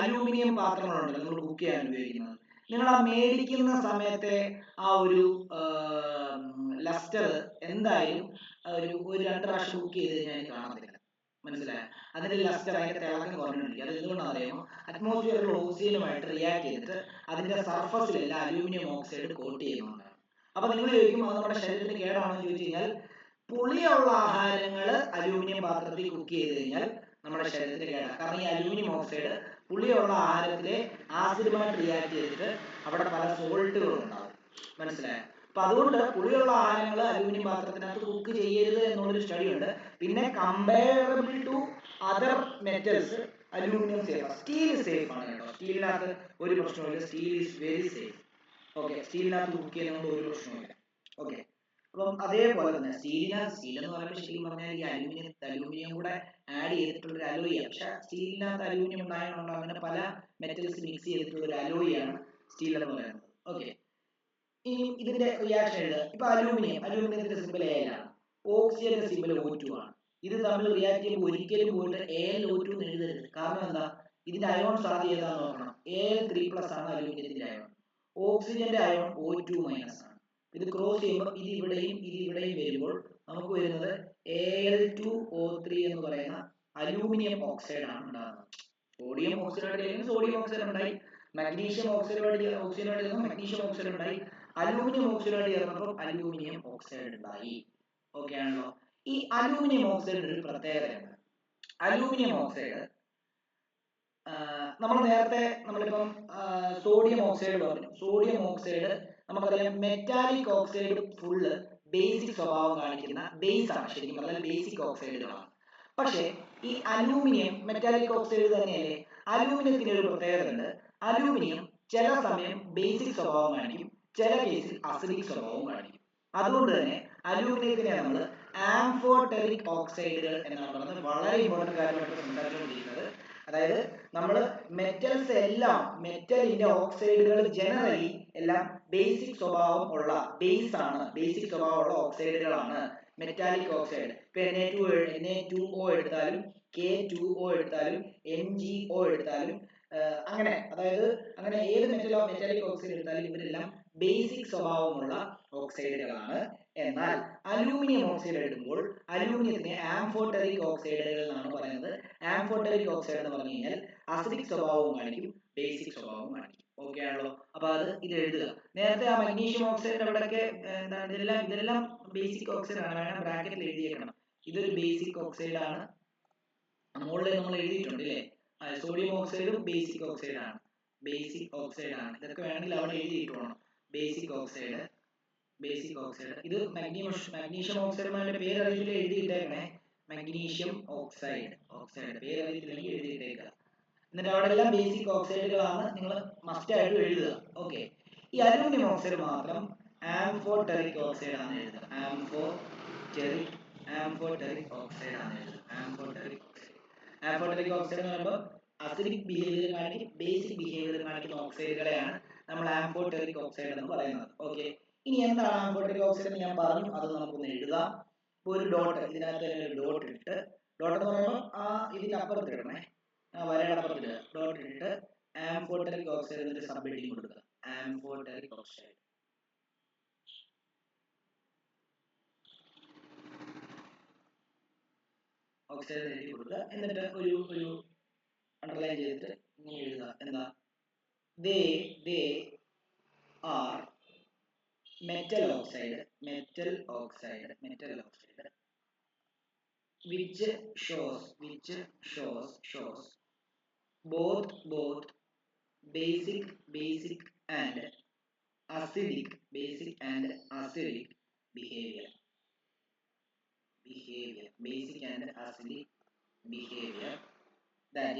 അലൂമിനിയം പാത്രങ്ങളുണ്ട് നമ്മൾ കുക്ക് ചെയ്യാൻ ഉപയോഗിക്കുന്നത്. നിങ്ങൾ ആ മേടിക്കുന്ന സമയത്തെ ആ ഒരു ലസ്റ്റർ എന്തായാലും ഒരു 2 പ്രാവശ്യം കുക്ക് ചെയ്ത് കഴിഞ്ഞാൽ കാണത്തില്ല, മനസ്സിലായോ? അതിന്റെ ലസ്റ്റർ, അതിന്റെ തിളക്കം കുറഞ്ഞിരിക്കും. അത് എന്തുകൊണ്ടാണെന്ന് അറിയാമോ? അറ്റ്മോസ്ഫിയറിൽ ഓക്സിജനുമായിട്ട് റിയാക്ട് ചെയ്തിട്ട് അതിന്റെ സർഫസിലെല്ലാം അലൂമിനിയം ഓക്സൈഡ് കോട്ട് ചെയ്യുന്നതാണ്. അപ്പൊ നിങ്ങൾ ചോദിക്കും അത് നമ്മുടെ ശരീരത്തിന് കേടാണോ എന്ന് ചോദിച്ചു കഴിഞ്ഞാൽ, പുളിയുള്ള ആഹാരങ്ങൾ അലൂമിനിയം പാത്രത്തിൽ കുക്ക് ചെയ്ത് കഴിഞ്ഞാൽ നമ്മുടെ ശരീരത്തിന് കേടാണ്. കാരണം ഈ അലൂമിനിയം ഓക്സൈഡ് പുളിയുള്ള ആഹാരത്തിലെ ആസിഡുമായിട്ട് റിയാക്ട് ചെയ്തിട്ട് അവിടെ പല സോൾട്ടുകളും ഉണ്ടാവും, മനസ്സിലായോ? അപ്പൊ അതുകൊണ്ട് പുളിയുള്ള ആഹാരങ്ങൾ അലൂമിനിയം പാത്രത്തിനകത്ത് കുക്ക് ചെയ്യരുത് എന്നുള്ളൊരു സ്റ്റഡി ഉണ്ട്. പിന്നെ comparable to other metals aluminium safe. Steel safe ആണ് കേട്ടോ. സ്റ്റീലിനകത്ത് ഒരു പ്രശ്നമില്ല. Steel is very safe. Okay, സ്റ്റീലിനകത്ത് കുക്ക് ചെയ്യുന്നതുകൊണ്ട് ഒരു പ്രശ്നമില്ല. ഓക്കെ, അപ്പം അതേപോലെ തന്നെ സ്റ്റീൽ എന്ന് പറയുമ്പോൾ ശരിക്കും പറഞ്ഞാൽ ഈ അലൂമിനിയം കൂടെ ആഡ് ചെയ്തിട്ടുള്ള ഒരു അലോയിയാണ്. പക്ഷെ സ്റ്റീലിനകത്ത് അലൂമിനിയം ഉണ്ടായതുകൊണ്ട് അങ്ങനെ പല മെറ്റൽസ് മിക്സ് ചെയ്തിട്ടുള്ള ഒരു അലോയിയാണ് സ്റ്റീൽ എന്ന് പറയുന്നത്. ഓക്കെ, ഇനി ഇതിന്റെ റിയാക്ഷൻ എഴുതുക. ഇപ്പൊ അലൂമിനിയത്തിന്റെ സിമ്പിൾ A ആണ്, ഓക്സിജന്റെ സിമ്പിൾ O2 ആണ്. ഇത് തമ്മിൽ റിയാക്ട് ചെയ്യുമ്പോൾ ഒരിക്കലും പോയിട്ട് AlO2 എന്ന് എഴുതരുത്. കാരണം എന്താ? ഇതിന്റെ അയോൺസ് ആദ്യം ഏതാന്ന് നോക്കണം. Al3+ ആണ് അലൂമിനിയത്തിന്റെ അയോൺ. ഓക്സിജന്റെ അയോൺ O2 മൈനസ് ആണ്. ഇത് ക്രോസ് ചെയ്യുമ്പോൾ ഇത് ഇവിടെയും വരുമ്പോൾ നമുക്ക് വരുന്നത് Al2O3 എന്ന് പറയുന്ന അലൂമിനിയം ഓക്സൈഡ് ആണ് ഉണ്ടാകുന്നത്. സോഡിയം ഓക്സൈഡ് സോഡിയം ഓക്സൈഡ് ഉണ്ടായി, മഗ്നീഷ്യം ഓക്സൈഡായിട്ട് ചേർന്ന് മഗ്നീഷ്യം ഓക്സൈഡ് ഉണ്ടായി, അലൂമിനിയം ഓക്സൈഡായിട്ട് ചേർന്നപ്പോൾ അലൂമിനിയം ഓക്സൈഡ് ഉണ്ടായി. ഓക്കെ ആണല്ലോ. ഈ അലൂമിനിയം ഓക്സൈഡിന് ഒരു പ്രത്യേകതയുണ്ട്. അലൂമിനിയം ഓക്സൈഡ് നമ്മൾ നേരത്തെ നമ്മളിപ്പം സോഡിയം ഓക്സൈഡ് പറഞ്ഞു. സോഡിയം ഓക്സൈഡ് നമുക്കറിയാം മെറ്റാലിക് ഓക്സൈഡ് ഫുള്ള് ബേസിക് സ്വഭാവം കാണിക്കുന്ന ബേസ് ആണ്, ശരിക്കും പറഞ്ഞാൽ ബേസിക് ഓക്സൈഡുകളാണ്. പക്ഷേ ഈ അലൂമിനിയം മെറ്റാലിക് ഓക്സൈഡ് തന്നെയല്ലേ. അലൂമിനിയത്തിന് ഒരു പ്രത്യേകത ഉണ്ട്. അലൂമിനിയം ചില സമയം ബേസിക് സ്വഭാവം കാണിക്കും, ചില കേസിൽ അസിഡിക് സ്വഭാവം കാണിക്കും. അതുകൊണ്ട് തന്നെ അലൂമിനിയത്തിനെ നമ്മൾ ആംഫോടെറിക് ഓക്സൈഡുകൾ എന്നാണ് പറയുന്നത്. വളരെ ഇമ്പോർട്ടന്റ് കാര്യമായിട്ട് സംസാരിച്ചുകൊണ്ടിരിക്കുന്നത്. അതായത് നമ്മൾ മെറ്റൽസ് എല്ലാം, മെറ്റലിന്റെ ഓക്സൈഡുകൾ ജനറലി എല്ലാം ബേസിക് സ്വഭാവം ഉള്ള ബേസ് ആണ്, ബേസിക് സ്വഭാവമുള്ള ഓക്സൈഡുകളാണ് മെറ്റാലിക് ഓക്സൈഡ്. ഇപ്പൊ Na2O എടുത്താലും K2O എടുത്താലും MgO എടുത്താലും അങ്ങനെ, അതായത് അങ്ങനെ ഏത് മെറ്റാലിക് ഓക്സൈഡ് എടുത്താലും ഇവരെല്ലാം ബേസിക് സ്വഭാവമുള്ള ഓക്സൈഡുകളാണ്. എന്നാൽ അലൂമിനിയം ഓക്സൈഡ് എടുക്കുമ്പോൾ അലൂമിനിയത്തിനെ ആംഫോടെറിക് ഓക്സൈഡുകൾ എന്നാണ് പറയുന്നത്. ആംഫോടെറിക് ഓക്സൈഡ് എന്ന് പറഞ്ഞു കഴിഞ്ഞാൽ അസിഡിക് സ്വഭാവവും കാണിക്കും, ബേസിക് സ്വഭാവവും കാണിക്കും. ഓക്കെ ആണല്ലോ. അപ്പൊ ഇത് എഴുതുക. നേരത്തെ ആ മഗ്നീഷ്യം ഓക്സൈഡ് അവിടെയൊക്കെ എന്താണ്, ഇതെല്ലാം ബേസിക് ഓക്സൈഡ് ആണ്, വേണം ബ്രാക്കറ്റിൽ എഴുതിയേക്കണം. ഇതൊരു ബേസിക് ഓക്സൈഡ് ആണ്. മുകളിൽ നമ്മൾ എഴുതിയിട്ടുണ്ട് അല്ലേ. സോഡിയം ഓക്സൈഡും ബേസിക് ഓക്സൈഡ് ആണ്, ബേസിക് ഓക്സൈഡ് ആണ്. ഇതൊക്കെ വേണമെങ്കിൽ അവിടെ എഴുതിയിട്ടുണ്ടോ. Basic oxide, basic oxide. ഇത് മഗ്നീഷ്യം ഓക്സൈഡ് പേര് അറിയില്ല, എഴുതിയിട്ടേക്കണേ. മഗ്നീഷ്യം ഓക്സൈഡ് പേര് അറിയില്ലെങ്കിൽ എഴുതിയിട്ടേക്കുക. എന്നിട്ട് അവിടെ എല്ലാം ബേസിക് ഓക്സൈഡുകളാണ്, നിങ്ങൾ മസ്റ്റ് ആയിട്ട് എഴുതുക. ഓക്കെ. ഈ അലൂമിനിയം ഓക്സൈഡ് മാത്രം ആംഫോടെറിക് ഓക്സൈഡ് ആണ് എഴുതുക. ആംഫോടെറിക് ഓക്സൈഡ് ആണ് എഴുതുക. ആംഫോടെറിക് ഓക്സൈഡ് എന്ന് പറയുമ്പോൾ അസിഡിക് ബിഹേവിയർ കാണിക്കും, ബേസിക് ബിഹേവിയർ കാണിക്കുന്ന ഓക്സൈഡുകളെയാണ് നമ്മൾ ആംഫോടെറിക് ഓക്സൈഡ് എന്ന് പറയുന്നത്. ഓക്കെ. ഇനി എന്താണ് ആംഫോടെറിക് ഓക്സൈഡ് എന്ന് ഞാൻ പറഞ്ഞു, അത് നമുക്കൊന്ന് എഴുതാം. ഇപ്പോൾ ഒരു ഡോട്ട്, ഇതിനകത്ത് തന്നെ ഒരു ഡോട്ട് ഇട്ട്, ഡോട്ട് എന്ന് പറയുമ്പോൾ ഇതിന്റെ അപ്പുറത്ത് ഇടണേ, വരയുടെ അപ്പുറത്ത് ഇടുക. ഡോട്ട് ഇട്ട് ആംഫോടെറിക് ഓക്സൈഡ് എന്നൊരു സബ് ഹെഡിങ് കൊടുക്കുക. ആംഫോടെറിക് ഓക്സൈഡ്. ഓക്സൈഡ് എഴുതി കൊടുക്കുക. എന്നിട്ട് ഒരു അണ്ടർലൈൻ ചെയ്തിട്ട് ഇങ്ങനെ എഴുതുക. എന്താ? they are metal oxide which shows both basic and acidic behavior. Basic and acidic behavior. That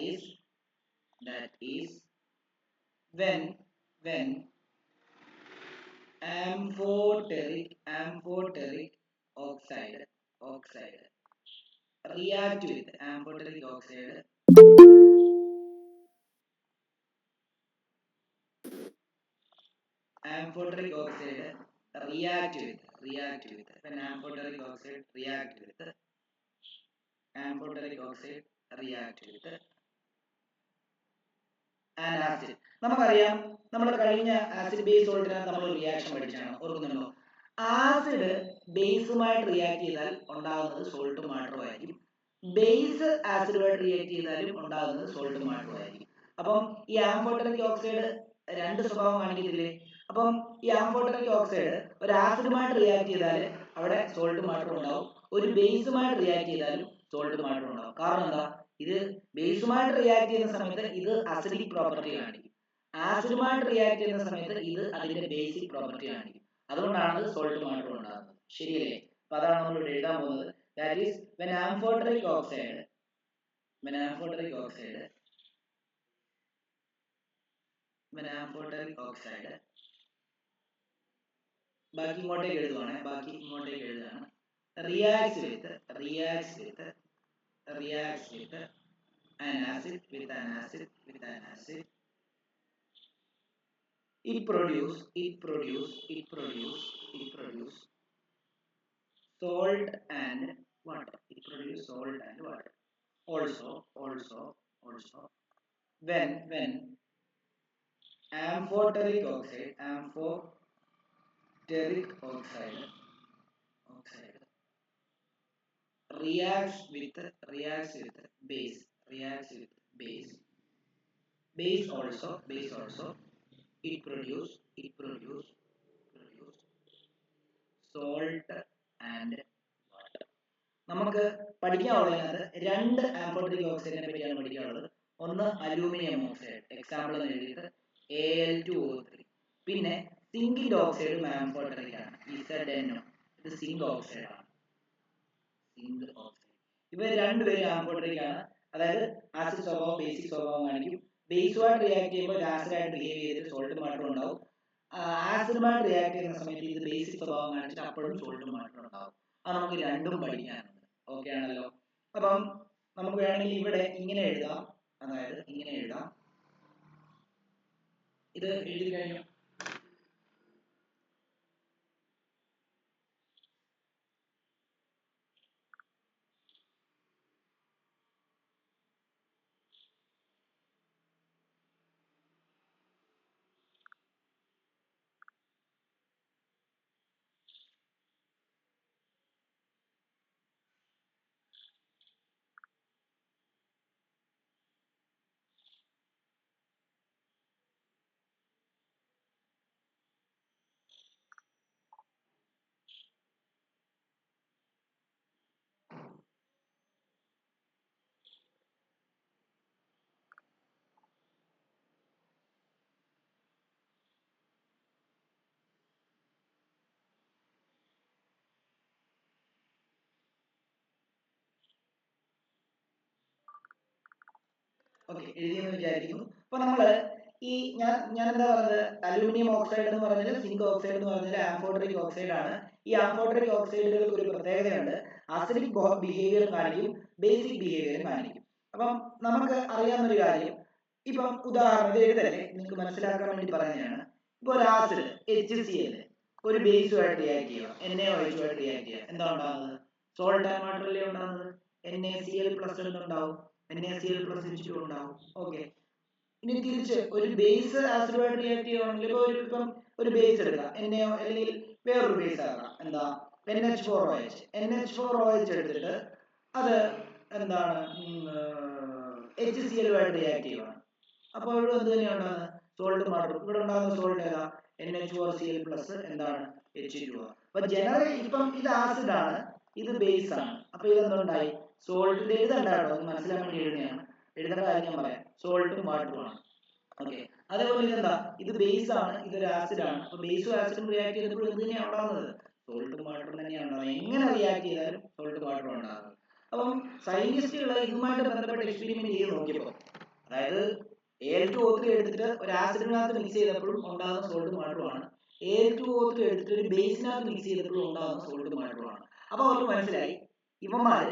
is when amphoteric oxide react with amphoteric oxide react with when amphoteric oxide react with an acid. നമുക്കറിയാം, നമ്മൾ കഴിഞ്ഞ acid base സോൾട്ടിനകത്ത് നമ്മൾ reaction പഠിച്ചാണ്, ഓർക്കുന്നുണ്ടോ? Acid ബേസുമായിട്ട് react ചെയ്താൽ ഉണ്ടാകുന്നത് സോൾട്ടും വാട്ടറും ആയിരിക്കും. ബേസ് ആസിഡുമായിട്ട് റിയാക്ട് ചെയ്താലും ഉണ്ടാകുന്നത് സോൾട്ടും വാട്ടറും ആയിരിക്കും. അപ്പം ഈ ആംഫോടെറിക് ഓക്സൈഡ് രണ്ട് സ്വഭാവം കാണിക്കത്തില്ലേ? അപ്പം ഈ ആംഫോടെറിക് ഓക്സൈഡ് ഒരു ആസിഡുമായിട്ട് റിയാക്ട് ചെയ്താൽ അവിടെ സോൾട്ടും വാട്ടറും ഉണ്ടാവും, ഒരു ബേസുമായിട്ട് റിയാക്ട് ചെയ്താലും സോൾട്ടും വാട്ടറും ഉണ്ടാവും. കാരണം എന്താ? ഇത് ബേസുമായിട്ട് റിയാക്ട് ചെയ്യുന്ന സമയത്ത് ഇത് അസിഡിക് പ്രോപ്പർട്ടി കാണിക്കും, ആസിഡുമായിട്ട് റിയാക്ട് ചെയ്യുന്ന സമയത്ത് ഇത് അതിന്റെ ബേസിക് പ്രോപ്പർട്ടി കാണിക്കും. അതുകൊണ്ടാണ് സോൾട്ടും വാട്ടറും ഉണ്ടാകുന്നത്. ശരിയല്ലേ? അപ്പൊ അതാണ് നമ്മൾ ഇവിടെ എഴുതാൻ പോകുന്നത്. That is when amphoteric oxide ബാക്കി ഇങ്ങോട്ടേക്ക് എഴുതുകയാണ്. reacts with an acid with an acid. It produce salt and water. Also when amphoteric oxide reacts with base also it produce salt and water. നമുക്ക് പഠിക്കാനുള്ളത് രണ്ട് ആംഫോട്ടറിക് ഓക്സൈഡിനെ പറ്റിയാണ് പഠിക്കാനുള്ളത്. ഒന്ന് aluminium oxide, example എന്ന് എഴുതിയിട്ട് Al2O3. പിന്നെ സിങ്കിന്റെ ഓക്സൈഡും ആംഫോട്ടറിക് ആണ്, ZnO. ഇത് സിങ്ക് ഓക്സൈഡ് ആണ്. ഇവർ രണ്ടുപേരും ആംഫോട്ടറിക് ആണ്. അതായത് ആസിഡ് സ്വഭാവം ബേസിക് സ്വഭാവം കാണിക്കും. ബേസുമായിട്ട് റിയാക്ട് ചെയ്യുമ്പോൾ ആസിഡായിട്ട് ബിഹേവ് ചെയ്തിട്ട് സോൾട്ട് മാത്രം ഉണ്ടാവും. ആസിഡുമായിട്ട് റിയാക്ട് ചെയ്യുന്ന സമയത്ത് ഇത് ബേസിക് സ്വഭാവം കാണിച്ചിട്ട് അപ്പോഴും സോൾട്ട് മാത്രം ഉണ്ടാവും. അത് നമുക്ക് രണ്ടും പഠിക്കാനുണ്ട്. ഓക്കെ ആണല്ലോ. അപ്പം നമുക്ക് വേണമെങ്കിൽ ഇവിടെ ഇങ്ങനെ എഴുതാം, അതായത് ഇങ്ങനെ എഴുതാം. ഇത് എഴുതി കഴിഞ്ഞു. ഓക്കെ, എഴുതിയെന്ന് വിചാരിക്കുന്നു. അപ്പൊ നമ്മള് ഈ ഞാൻ എന്താ പറഞ്ഞത്, അലൂമിനിയം ഓക്സൈഡ് എന്ന് പറഞ്ഞാൽ, സിങ്ക് ഓക്സൈഡ് എന്ന് പറഞ്ഞാൽ ആംഫോട്ടറിക് ഓക്സൈഡ് ആണ്. ഈ ആംഫോട്ടറിക് ഓക്സൈഡുകൾക്ക് ഒരു പ്രത്യേകതയുണ്ട്. അസിഡിക് ബിഹേവിയർ കാണിക്കും, ബേസിക് ബിഹേവിയർ കാണിക്കും. അപ്പം നമുക്ക് അറിയാവുന്ന ഒരു കാര്യം, ഇപ്പം ഉദാഹരണം എഴുതല്ലേ, നിങ്ങൾക്ക് മനസ്സിലാക്കാൻ വേണ്ടി പറയുന്നതാണ്. ഇപ്പൊ ഒരു ആസിഡ് HCl ഒരു ബേസുമായിട്ട് റിയാക്ട് ചെയ്യുക, NaOH ആയിട്ട് റിയാക്ട് ചെയ്യുക, എന്താ ഉണ്ടാകുന്നത്? സോൾട്ട് ആൻഡ് വാട്ടർ അല്ലേ ഉണ്ടാകുന്നത്. NaCl+ ഉണ്ടാവും, NaCl+ H2 ഉണ്ടാവും. ഓക്കെ, ഇനി തിരിച്ച് ഒരു ബേസ് ആസിഡുമായിട്ട് റിയാക്ട് ചെയ്യുകയാണെങ്കിൽ ഇപ്പം ഒരു ബേസ് എടുക്കാം, NaO അല്ലെങ്കിൽ വേറൊരു ബേസ് ആക്കാം, എന്താ NH4OH എടുത്തിട്ട് അത് എന്താണ് HCl ആയിട്ട് റിയാക്ട് ചെയ്യുകയാണ്. അപ്പോൾ എന്ത് തന്നെയാണ് സോൾട്ട് മാത്രം. ഇവിടെ ഉണ്ടാകുന്ന സോൾട്ട് ഏതാ? NH4Cl+ എന്താണ് H2O. അപ്പൊ ജനറൽ ഇപ്പം ഇത് ആസിഡ് ആണ്, ഇത് ബേസ് ആണ്. അപ്പൊ ഇതെന്തുണ്ടായി? സോൾട്ടിന്റെ എഴുതണ്ട കേട്ടോ, അത് മനസ്സിലാക്കാൻ വേണ്ടി എഴുതുകയാണ്. എഴുതേണ്ട കാര്യം ഞാൻ പറയാം, സോൾട്ടും വാട്ടറും ആണ്. ഓക്കെ, അതേപോലെ ഇതെന്താ? ഇത് ബേസ് ആണ്, ഇതൊരു ആസിഡ് ആണ്. അപ്പൊ ബേസും ആസിഡും റിയാക്ട് ചെയ്തപ്പോൾ എന്ത് തന്നെയാണ് ഉണ്ടാകുന്നത്? സോൾട്ടും വാട്ടറും തന്നെയാണ് ഉണ്ടാകുന്നത്. എങ്ങനെ റിയാക്ട് ചെയ്താലും സോൾട്ടും വാട്ടറും ഉണ്ടാകുന്നത്. അപ്പം സയന്റിസ്റ്റുകൾ ഇതുമായിട്ട് ബന്ധപ്പെട്ട എക്സ്പെരിമെന്റ് ചെയ്ത് നോക്കിയപ്പോൾ, അതായത് Al2O3 എടുത്തിട്ട് ഒരു ആസിഡിനകത്ത് മിക്സ് ചെയ്തപ്പോഴും ഉണ്ടാകുന്ന സോൾട്ടും വാട്ടറും ആണ്, Al2O3 എടുത്തിട്ട് ഒരു ബേസിനകത്ത് മിക്സ് ചെയ്തപ്പോഴും ഉണ്ടാകുന്ന സോൾട്ടും വാട്ടറും ആണ്. അപ്പൊ അവർക്ക് മനസ്സിലായി ഇവന്മാര്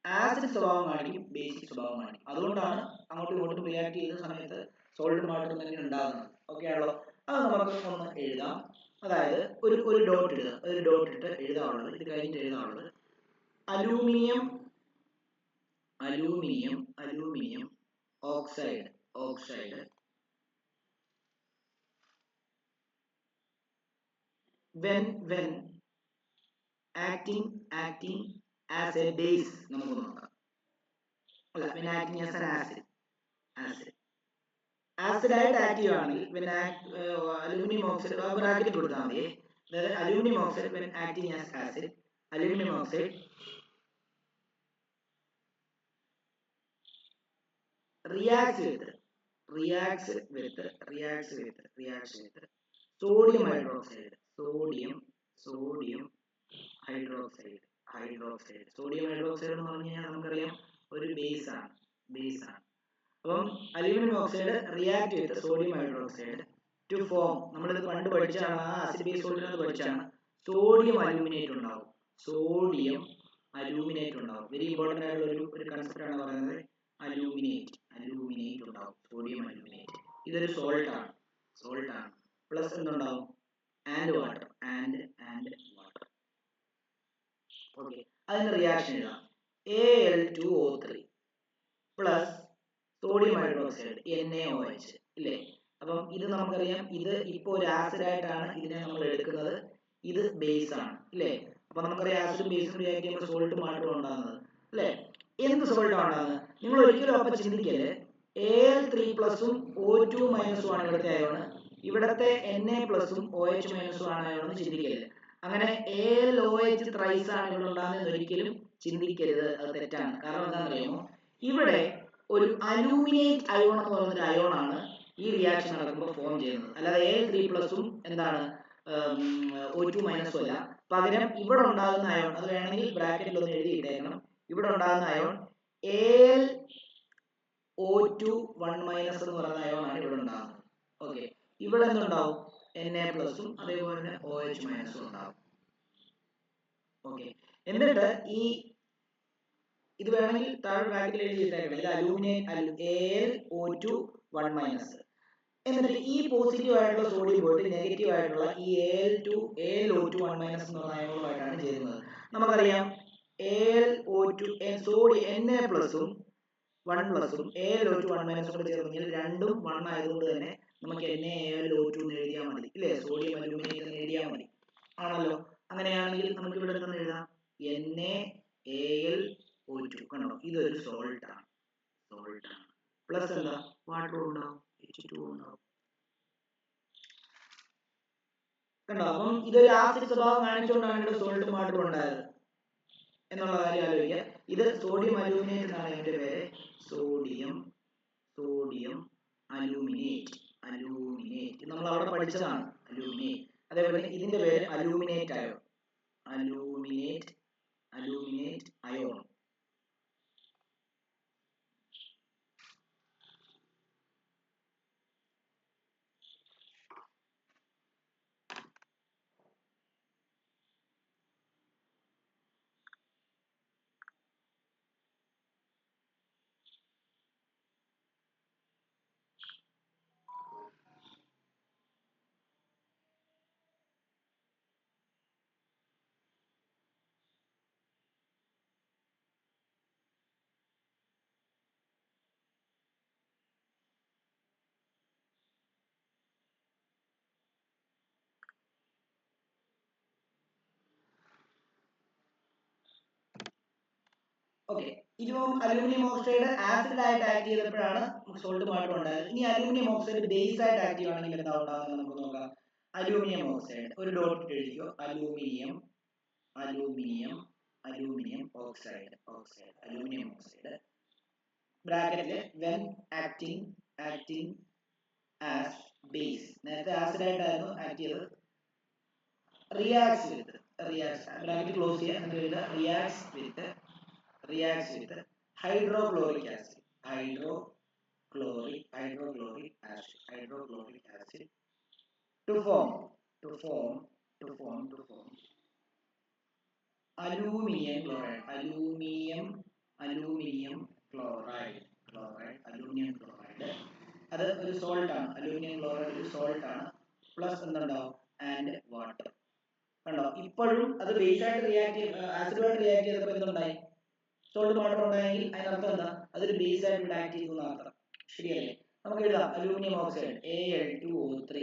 ആസിഡ് സ്വഭാവം കാണിക്കും, ബേസിക് സ്വഭാവം കാണിക്കും. അതുകൊണ്ടാണ് അങ്ങോട്ടും ഇങ്ങോട്ടും റിയാക്ട് ചെയ്യുന്ന സമയത്ത് സോൾട്ടും വാട്ടറും തന്നെ ഉണ്ടാകുന്നത്. ഓക്കെ ആണല്ലോ. അത് നമുക്ക് ഒന്ന് എഴുതാം. അതായത് ഒരു ഡോട്ട് ഇടുക, ഒരു ഡോട്ട് ഇട്ട് എഴുതാനുള്ളത്, ഇത് കഴിഞ്ഞിട്ട് എഴുതാനുള്ളത് aluminium oxide when acting as a base, നമുക്ക് നോക്കാം. അല്ല, when acting as an acid ആയിട്ട് ആക്റ്റീവ് ആണെങ്കിൽ അലൂമിനിയം ഓക്സൈഡ് ബ്രാക്കറ്റ് കൊടുത്താൽ മതി. അതായത് aluminium oxide when acting as acid, aluminium oxide reacts with sodium hydroxide. Sodium hydroxide എന്ന് പറഞ്ഞു കഴിഞ്ഞാൽ നമുക്കറിയാം ഒരു ബേസ് ആണ്. അപ്പം aluminium oxide react with sodium hydroxide to form, നമ്മളിത് പണ്ട് പഠിച്ചാണ്, ആ ആസിഡ് ബേസ് സോൾട്ടിനകത്ത് പഠിച്ചാണ്, സോഡിയം അലൂമിനേറ്റ് ഉണ്ടാവും. വെരി ഇമ്പോർട്ടന്റ് ആയിട്ടുള്ള ഒരു കൺസെപ്റ്റ് ആണ് പറയുന്നത്. അലൂമിനേറ്റ് ഉണ്ടാവും, സോഡിയം അലൂമിനേറ്റ്. ഇതൊരു സോൾട്ട് ആണ്. പ്ലസ് എന്തുണ്ടാവും? And water. ഓക്കെ, അതിന്റെ റിയാക്ഷൻ എഴുതാം. Al2O3 plus sodium hydroxide NaOH ഇല്ലേ? അപ്പം ഇത് നമുക്കറിയാം, ഇത് ഇപ്പോൾ ഒരു ആസിഡ് ആയിട്ടാണ് ഇതിനെ നമ്മൾ എടുക്കുന്നത്. ഇത് ബേസ് ആണ് അല്ലേ? അപ്പൊ നമുക്കറിയാം ആസിഡും ബേസും റിയാക്ട് ചെയ്യുമ്പോൾ സോൾട്ട് മാത്രം ഉണ്ടാകുന്നത് അല്ലേ? എന്ത് സോൾട്ട് ഉണ്ടാകുന്നത്? നിങ്ങൾ ഒരിക്കലും അപ്പൊ ചിന്തിക്കല് Al3+ഉം O2- ആണ് ഇവിടുത്തെ അയോണ്, ഇവിടത്തെ Na+ഉം OH- ആണ് അയോൺ എന്ന് ചിന്തിക്കരുത്. അങ്ങനെ AlOH ത്രൈസ് ആണ് ഇവിടെ ഉണ്ടാകുന്നത് ഒരിക്കലും ചിന്തിക്കരുത്, അത് തെറ്റാണ്. കാരണം എന്താണെന്നറിയാമോ, ഇവിടെ ഒരു അലൂമിനേറ്റ് അയോൺ എന്ന് പറയുന്ന ഒരു അയോണാണ് ഈ റിയാക്ഷൻ നടക്കുമ്പോൾ ഫോം ചെയ്യുന്നത്. അല്ലാതെ Al3+ഉം എന്താണ് O2- അല്ല. പകരം ഇവിടെ ഉണ്ടാകുന്ന അയോൺ, അത് വേണമെങ്കിൽ ബ്രാക്കറ്റിൽ ഒന്ന് എഴുതിയിട്ടേക്കണം, ഇവിടെ ഉണ്ടാകുന്ന അയോൺ O2(1-) എന്ന് പറയുന്ന അയോണാണ് ഇവിടെ ഉണ്ടാകുന്നത്. ഓക്കെ, ഇവിടെ എന്തുണ്ടാവും? Na+ഉം അതേപോലെ തന്നെ OH- ഉണ്ടാവും. ഓക്കെ, എന്നിട്ട് ഈ ഇത് വേണമെങ്കിൽ താഴെ ബ്രാക്കറ്റിൽ എഴുതിയിട്ടേക്കണം, ഇത് അലൂമിനേറ്റ് AlO2(1-). എന്നിട്ട് ഈ പോസിറ്റീവ് ആയിട്ടുള്ള സോഡിയം പോയിട്ട് നെഗറ്റീവ് ആയിട്ടുള്ള ഈ AlO2(1-) എന്ന് പറയുന്ന അയോണുമായിട്ടാണ് ചേരുന്നത്. നമുക്കറിയാം സോഡിയം Na+ഉം 1+ഉം AlO2(1-) കൂടെ ചേർന്നെങ്കിൽ രണ്ടും 1 ആയതുകൊണ്ട് തന്നെ നമുക്ക് NaAlO2 എന്ന് എഴുതിയാൽ മതി ഇല്ലേ? സോഡിയം അലൂമിനേറ്റ് എന്ന് എഴുതിയാൽ മതി, ആണല്ലോ? അങ്ങനെയാണെങ്കിൽ നമുക്ക് ഇവിടെ എന്തെന്ന് എഴുതാം? NaAlO2. കണ്ടോ, ഇതൊരു സോൾട്ട് ആണ്, പ്ലസ് എന്താ, വാട്ടർ ഉണ്ടാവും, H2O ഉണ്ടാവും. കണ്ടോ, അപ്പം ഇതൊരു ആസിഡ് സ്വഭാവം കാണിച്ചുകൊണ്ടാണ് ഇവിടെ സോൾട്ട് വാട്ടർ ഉണ്ടായത് എന്നുള്ള കാര്യം ആലോചിക്കുക. ഇത് സോഡിയം അലൂമിനേറ്റ് എന്നാണ് ഇതിന്റെ പേര്, സോഡിയം അലൂമിനേറ്റ്. നമ്മൾ അവിടെ പഠിച്ചതാണ് അലൂമിനേറ്റ്. അതേപോലെ ഇതിന്റെ പേര് aluminate ion, aluminate ion. Okay, ഇപ്പം അലൂമിനിയം ഓക്സൈഡ് ആസിഡ് ആയിട്ട് ആക്ട് ചെയ്തപ്പോഴാണ് സോൾട്ട് വാട്ടർ ഉണ്ടായത്. ഇനി അലൂമിനിയം ഓക്സൈഡ് ബേസ് ആയിട്ട് ആക്റ്റീവ് ആണെങ്കിൽ എന്താ ഉണ്ടാകുന്നത് നമുക്ക് നോക്കാം. അലൂമിനിയം ഓക്സൈഡ് ഒരു ഡോട്ട് എഴുതിയോ, അലൂമിനിയം ഓക്സൈഡ്, അലൂമിനിയം ഓക്സൈഡ് ബ്രാക്കറ്റില് വെൻ ആക്ടിങ് ആസ് ബേസ്. നേരത്തെ ആസിഡ് ആയിട്ടായിരുന്നു ആക്ട് ചെയ്തത്. റിയാക്ട്സ് വിത്ത് ബ്രാക്കറ്റ് ക്ലോസ് ചെയ്യുക, എന്നിട്ട് എഴുതുക reacts with hydrochloric acid, to form aluminium chloride. അത് ഒരു സോൾട്ട് ആണ്, അലൂമിനിയം ക്ലോറൈഡ് ഒരു സോൾട്ട് ആണ്, പ്ലസ് എന്തുണ്ടാവും, ആൻഡ് വാട്ടർ. കണ്ടോ, ഇപ്പോഴും അത് ബേസ് ആയിട്ട് റിയാക്ട് ആസിഡുമായിട്ട് റിയാക്ട് ചെയ്തപ്പോൾ എന്തുണ്ടായി, സോൾട്ട് വാട്ടർ ഉണ്ടായെങ്കിൽ അതിനർത്ഥം എന്താ, അതൊരു ബേസ് ആയിട്ട് ഇവിടെ ആക്ട് ചെയ്തു എന്നർത്ഥം. ശരിയല്ലേ? നമുക്ക് എഴുതാം, aluminium oxide Al2O3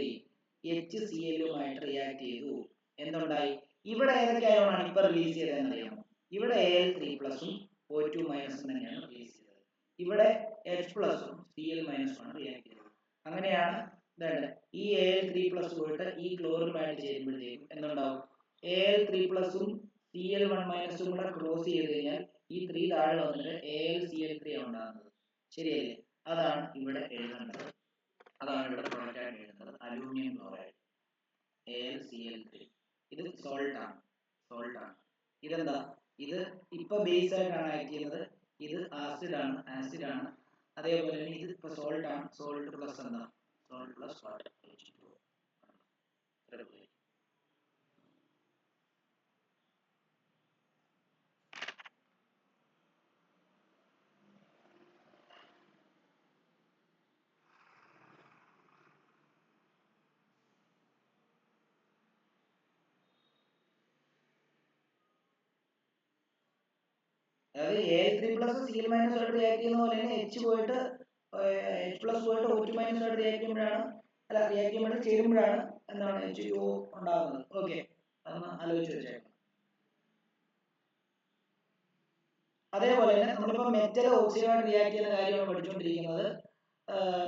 HCl react ചെയ്തു, എന്തുണ്ടായി, ഇവിടെ ഏതൊക്കെ അയോണാണ് ഇപ്പൊ റിലീസ് ചെയ്തതെന്ന് അറിയാമോ? ഇവിടെ Al3+ഉം O2- തന്നെയാണ് റിലീസ് ചെയ്തത്. ഇവിടെ H+ഉം Cl- ആണ് റിയാക്ട് ചെയ്തത്. അങ്ങനെയാണ് ഈ Al3+ പോയിട്ട് ഈ ക്ലോറിനുമായിട്ട് ചേരുമ്പോഴത്തേക്കും എന്തുണ്ടാവും, Al3+ഉം Cl1- കൂടെ ക്രോസ് ചെയ്ത് കഴിഞ്ഞാൽ ഈ 3 താഴെ വന്നിട്ട് AlCl3 ഉണ്ടാകുന്നത്. ശരിയല്ലേ? അതാണ് ഇവിടെ എഴുതേണ്ടത്, അതാണ് ഇവിടെ പ്രൊഡക്റ്റ് ആയിട്ട് എഴുതുന്നത്, അലൂമിനിയം ക്ലോറൈഡ് AlCl3. ഇത് സോൾട്ട് ആണ്. ഇതെന്താ, ഇത് ഇപ്പൊ ബേസ് ആയിട്ടാണ് ആക്ട് ചെയ്യുന്നത്, ഇത് ആസിഡ് ആണ്. അതേപോലെ തന്നെ ഇത് ഇപ്പൊ സോൾട്ട് ആണ്, സോൾട്ട് പ്ലസ് എന്താ, സോൾട്ട് പ്ലസ് വാട്ടർ H2O. അതായത് Al3+ Cl- ആയിട്ട് റിയാക്ട് ചെയ്യുന്ന പോലെ തന്നെ H പോയിട്ട് H+ പോയിട്ട് O2- ആയിട്ട് റിയാക്ട് ചെയ്യുമ്പോഴാണ് അല്ല റിയാക്ട് ചെയ്യുമ്പോൾ ചേരുമ്പോഴാണ് എന്താണ് H2O ഉണ്ടാകുന്നത്. ഓക്കെ, അതൊന്ന് ആലോചിച്ച് വെച്ചേക്കാം. അതേപോലെ തന്നെ നമ്മളിപ്പോൾ മെറ്റൽ ഓക്സിജനുമായിട്ട് റിയാക്ട് ചെയ്യുന്ന കാര്യമാണ് പഠിച്ചുകൊണ്ടിരിക്കുന്നത്.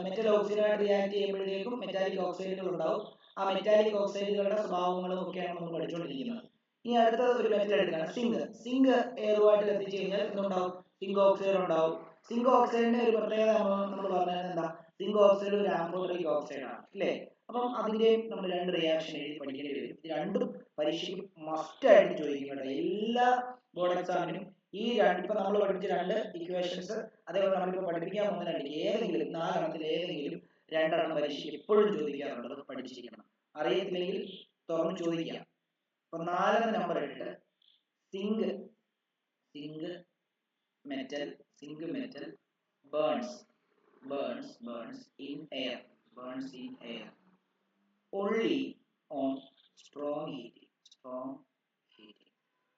മെറ്റൽ ഓക്സിജനുമായിട്ട് റിയാക്ട് ചെയ്യുമ്പോഴത്തേക്കും മെറ്റാലിക് ഓക്സൈഡുകൾ ഉണ്ടാവും. ആ മെറ്റാലിക് ഓക്സൈഡുകളുടെ സ്വഭാവങ്ങളും ഒക്കെയാണ് നമ്മൾ പഠിച്ചുകൊണ്ടിരിക്കുന്നത്. ഇനി അടുത്ത ഒരു മെറ്റൽ എടുക്കുകയാണ് സിങ്ക്. സിങ്ക് എയറുമായിട്ട് കത്തിച്ച് കഴിഞ്ഞാൽ എന്തുണ്ടാവും? സിങ്ക് ഓക്സൈഡ് ഉണ്ടാവും. സിങ്ക് ഓക്സൈഡിന്റെ ഒരു പ്രത്യേകത നമ്മൾ പറഞ്ഞത് എന്താ? സിങ്ക് ഓക്സൈഡ് ഒരു ആംഫോട്ടറിക് ഓക്സൈഡ് ആണ്, അല്ലേ? അപ്പം അതിന്റെയും നമ്മൾ രണ്ട് റിയാക്ഷൻ എഴുതി പഠിക്കേണ്ടി വരും. ഇത് രണ്ടും പരീക്ഷയ്ക്ക് മസ്റ്റ് ആയിട്ട് ചോദിക്കും കേട്ടോ. എല്ലാ ബോർഡ് എക്സാമിനും ഈ ഇപ്പൊ നമ്മൾ പഠിപ്പിച്ച രണ്ട് ഇക്വേഷൻസ്, അതേപോലെ നമ്മളിപ്പോൾ പഠിപ്പിക്കാൻ പോകുന്ന രണ്ട് ഏതെങ്കിലും നാലെണ്ണത്തിൽ ഏതെങ്കിലും രണ്ടെണ്ണം പരീക്ഷയ്ക്ക് എപ്പോഴും ചോദിക്കാറുള്ളത് പഠിച്ചിരിക്കണം. അറിയത്തില്ലെങ്കിൽ തുറന്ന് ചോദിക്കാം. അപ്പൊ 4 നമ്പർ ഇട്ടിട്ട് zinc zinc metal burns in air only on strong heating.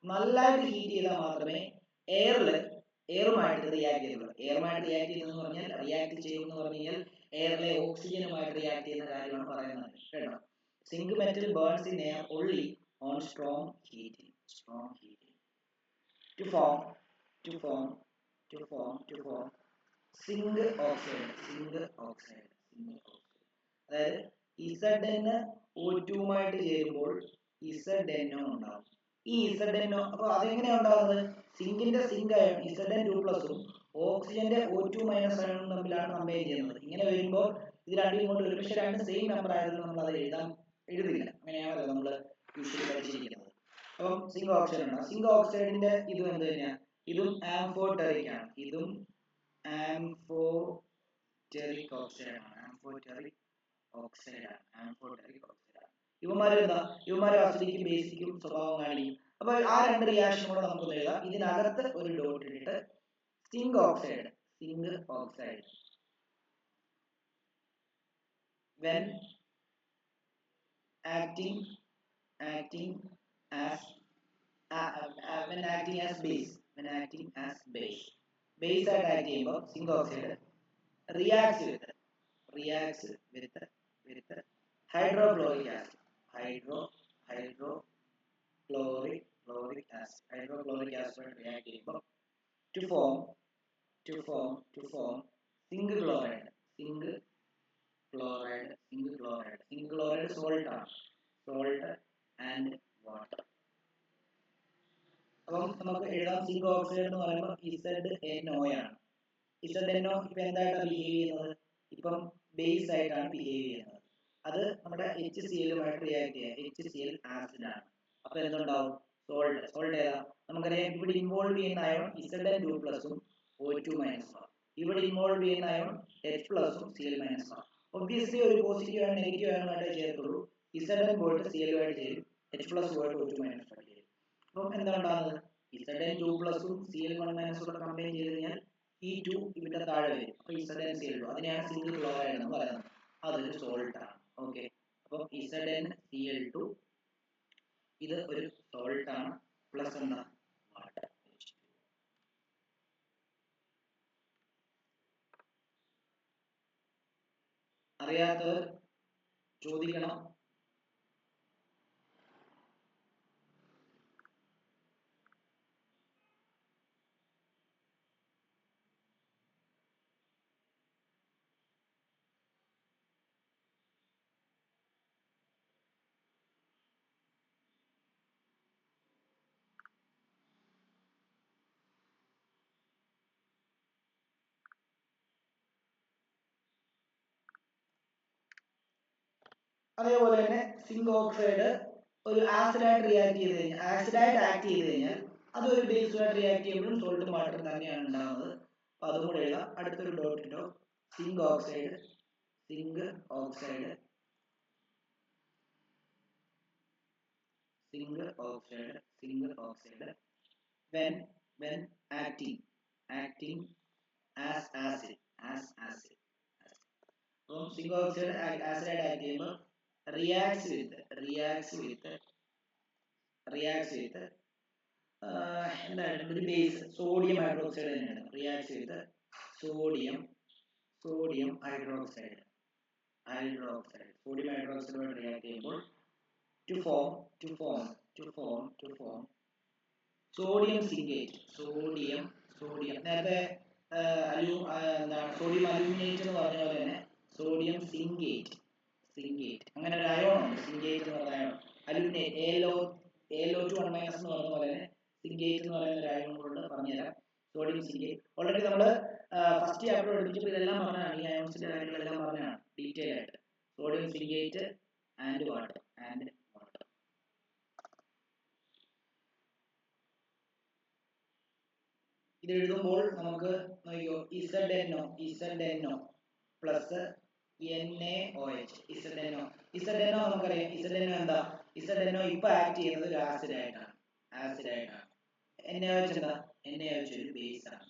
നല്ലതായിട്ട് ഹീറ്റ് ചെയ്താൽ മാത്രമേ എയറുമായിട്ട് റിയാക്ട് ചെയ്യുള്ളൂ. എയറുമായിട്ട് റിയാക്ട് ചെയ്യുന്നതെന്ന് പറഞ്ഞാൽ റിയാക്ട് ചെയ്യുമെന്ന് പറഞ്ഞു കഴിഞ്ഞാൽ എയറിലെ ഓക്സിജനുമായിട്ട് റിയാക്ട് ചെയ്യുന്ന കാര്യമാണ് പറയുന്നത് കേട്ടോ. Zinc metal burns in air only on strong heating to form zinc oxide. അതായത് ZnO2 ചേരുമ്പോൾ ZnO ഉണ്ടാവും. ഈ ZnO അപ്പൊ അതെങ്ങനെയാ ഉണ്ടാകുന്നത്? സിങ്കിന്റെ സിങ്ക് അയൺ Zn2+ ഓക്സിജന്റെ O2- അയണും തമ്മിലാണ് കമ്പയർ ചെയ്യുന്നത്. ഇങ്ങനെ വരുമ്പോൾ ഇത് രണ്ടും കൊണ്ട് ഒരു പക്ഷേ രണ്ട് സെയിം നമ്പർ ആയതുകൊണ്ട് നമ്മൾ അത് എഴുതില്ല. അങ്ങനെയാണല്ലോ നമ്മൾ യൂഷ്വലി പഠിച്ചിരിക്കുന്നത്. അപ്പം സിങ്ക് ഓക്സൈഡ് ഉണ്ടാവും. സിങ്ക് ഓക്സൈഡിന്റെ ഇതും എന്ത് തന്നെയാണ്? ഇതും ആംഫോടെറിക് ആണ്. ആംഫോടെറിക് ഓക്സൈഡ് ആണ്. ഇവന്മാരെ അസിഡിക്കും ബേസിക്കും സ്വഭാവം കാണിക്കും. അപ്പൊ ആ രണ്ട് റിയാക്ഷൻ കൂടെ നമുക്ക് എഴുതാം. ഇതിനകത്ത് ഒരു ഡോട്ട് ഇട്ടിട്ട് zinc oxide when acting as base ആയിട്ട് ആക്ട് ചെയ്യുമ്പോൾ zinc oxide reacts with hydrochloric acid. Hydrochloric acid react ചെയ്യുമ്പോൾ to form zinc chloride. Salt and water. അപ്പം നമുക്ക് എഴുതാം സിങ്ക് ഓക്സൈഡ് എന്ന് പറയുമ്പോൾ ZnO ആണ്. ZnO ഇപ്പൊ എന്തായിട്ടാണ് ബിഹേവ് ചെയ്യുന്നത്? ഇപ്പം ബേസ് ആയിട്ടാണ് ബിഹേവ് ചെയ്യുന്നത്. അത് നമ്മുടെ HCl-യുമായിട്ട് റിയാക്ട് ചെയ്യുക. HCl ആസിഡ് ആണ്. അപ്പൊ എന്തുണ്ടാവും? സോൾട്ട് ഏതാ? നമുക്കറിയാം ഇവിടെ ഇൻവോൾവ് ചെയ്യുന്ന അയോൺ Zn2+ O2-. ഇവിടെ ഇൻവോൾവ് ചെയ്യുന്ന അയോൺ H+ഉം Cl-. ഒബ്വിയസ്ലി ഒരു പോസിറ്റീവ് ആൻഡ് നെഗറ്റീവ് അയോണായിട്ടേ ചേർത്തുള്ളൂ. Zn പോയിട്ട് Cl-ആയിട്ട് ചേരും, H+ പോയിട്ട് O2- ആയിട്ട് ചേരും. അപ്പം എന്താണ് ഉണ്ടാകുന്നത്? Zn2+ഉം Cl1- കൂടെ കമ്പൈൻ ചെയ്ത് കഴിഞ്ഞാൽ ഈ 2 ഇവിടെ താഴെ വരും. അപ്പൊ ZnCl2, അതിനെയാണ് സിങ്ക് ക്ലോറൈഡ് എന്ന് പറയുന്നത്. അതൊരു സോൾട്ട് ആണ്. ഓക്കെ, അപ്പം ZnCl2 ഇത് ഒരു സോൾട്ട് ആണ്. പ്ലസ് എന്താ? വാട്ടർ. അറിയാത്തവർ ചോദിക്കണം. അതേപോലെ തന്നെ സിങ്ക് ഓക്സൈഡ് ഒരു ആസിഡായിട്ട് ആക്ട് ചെയ്ത് കഴിഞ്ഞാൽ അത് ഒരു ബേസുമായിട്ട് റിയാക്ട് ചെയ്യുമ്പോഴും സോൾട്ടും വാട്ടറും തന്നെയാണ് ഉണ്ടാകുന്നത്. അപ്പൊ അതും കൂടെ എഴുതാം. അടുത്തൊരു ഡോട്ട് ഇട്ടോ. Zinc oxide when acting as acid. അപ്പം സിങ്ക് ഓക്സൈഡ് ആസിഡായിട്ട് ആക്ട് ചെയ്യുമ്പോൾ reacts with എന്താണ് ഒരു ബേസ് സോഡിയം ഹൈഡ്രോക്സൈഡ് തന്നെയാണ്. reacts with sodium hydroxide. hydroxide. Sodium hydroxide react ചെയ്യുമ്പോൾ to form sodium sincate. Sodium നേരത്തെ എന്താണ് സോഡിയം അലൂമിനേറ്റ് എന്ന് പറഞ്ഞ പോലെ തന്നെ സോഡിയം സിങ്കേറ്റ് അങ്ങനെ ഒരു അയോൺ ഉണ്ട്. സിങ്കേറ്റ് എന്ന് പറഞ്ഞ അയോൺ, അലൂമിനേറ്റ് ALO2 1 മൈനസ് എന്ന് പറഞ്ഞ പോലെ തന്നെ സിങ്കേറ്റ് എന്ന് പറയുന്ന ഒരു അയോൺ കൊണ്ട് പറഞ്ഞുതരാം. സോഡിയം സിങ്കേറ്റ് ഓൾറെഡി നമ്മൾ ഫസ്റ്റ് ചാപ്റ്റർ പഠിപ്പിച്ചപ്പോൾ ഇതെല്ലാം പറഞ്ഞാണ്, ഈ അയോൺസിന്റെ കാര്യങ്ങളെല്ലാം പറഞ്ഞാണ് ഡീറ്റെയിൽ ആയിട്ട്. സോഡിയം സിങ്കേറ്റ് ആൻഡ് വാട്ടർ ഇത് എഴുതുമ്പോൾ നമുക്ക് നോക്കിയോ, ZNO പ്ലസ് NaOH. ZNO നമുക്കറിയാം, ZNO എന്താ? ZNO ഇപ്പൊ ആക്ട് ചെയ്യുന്നത് ഒരു ആസിഡ് ആയിട്ടാണ്. NaOH എന്താ? NaOH ഒരു ബേസ് ആണ്.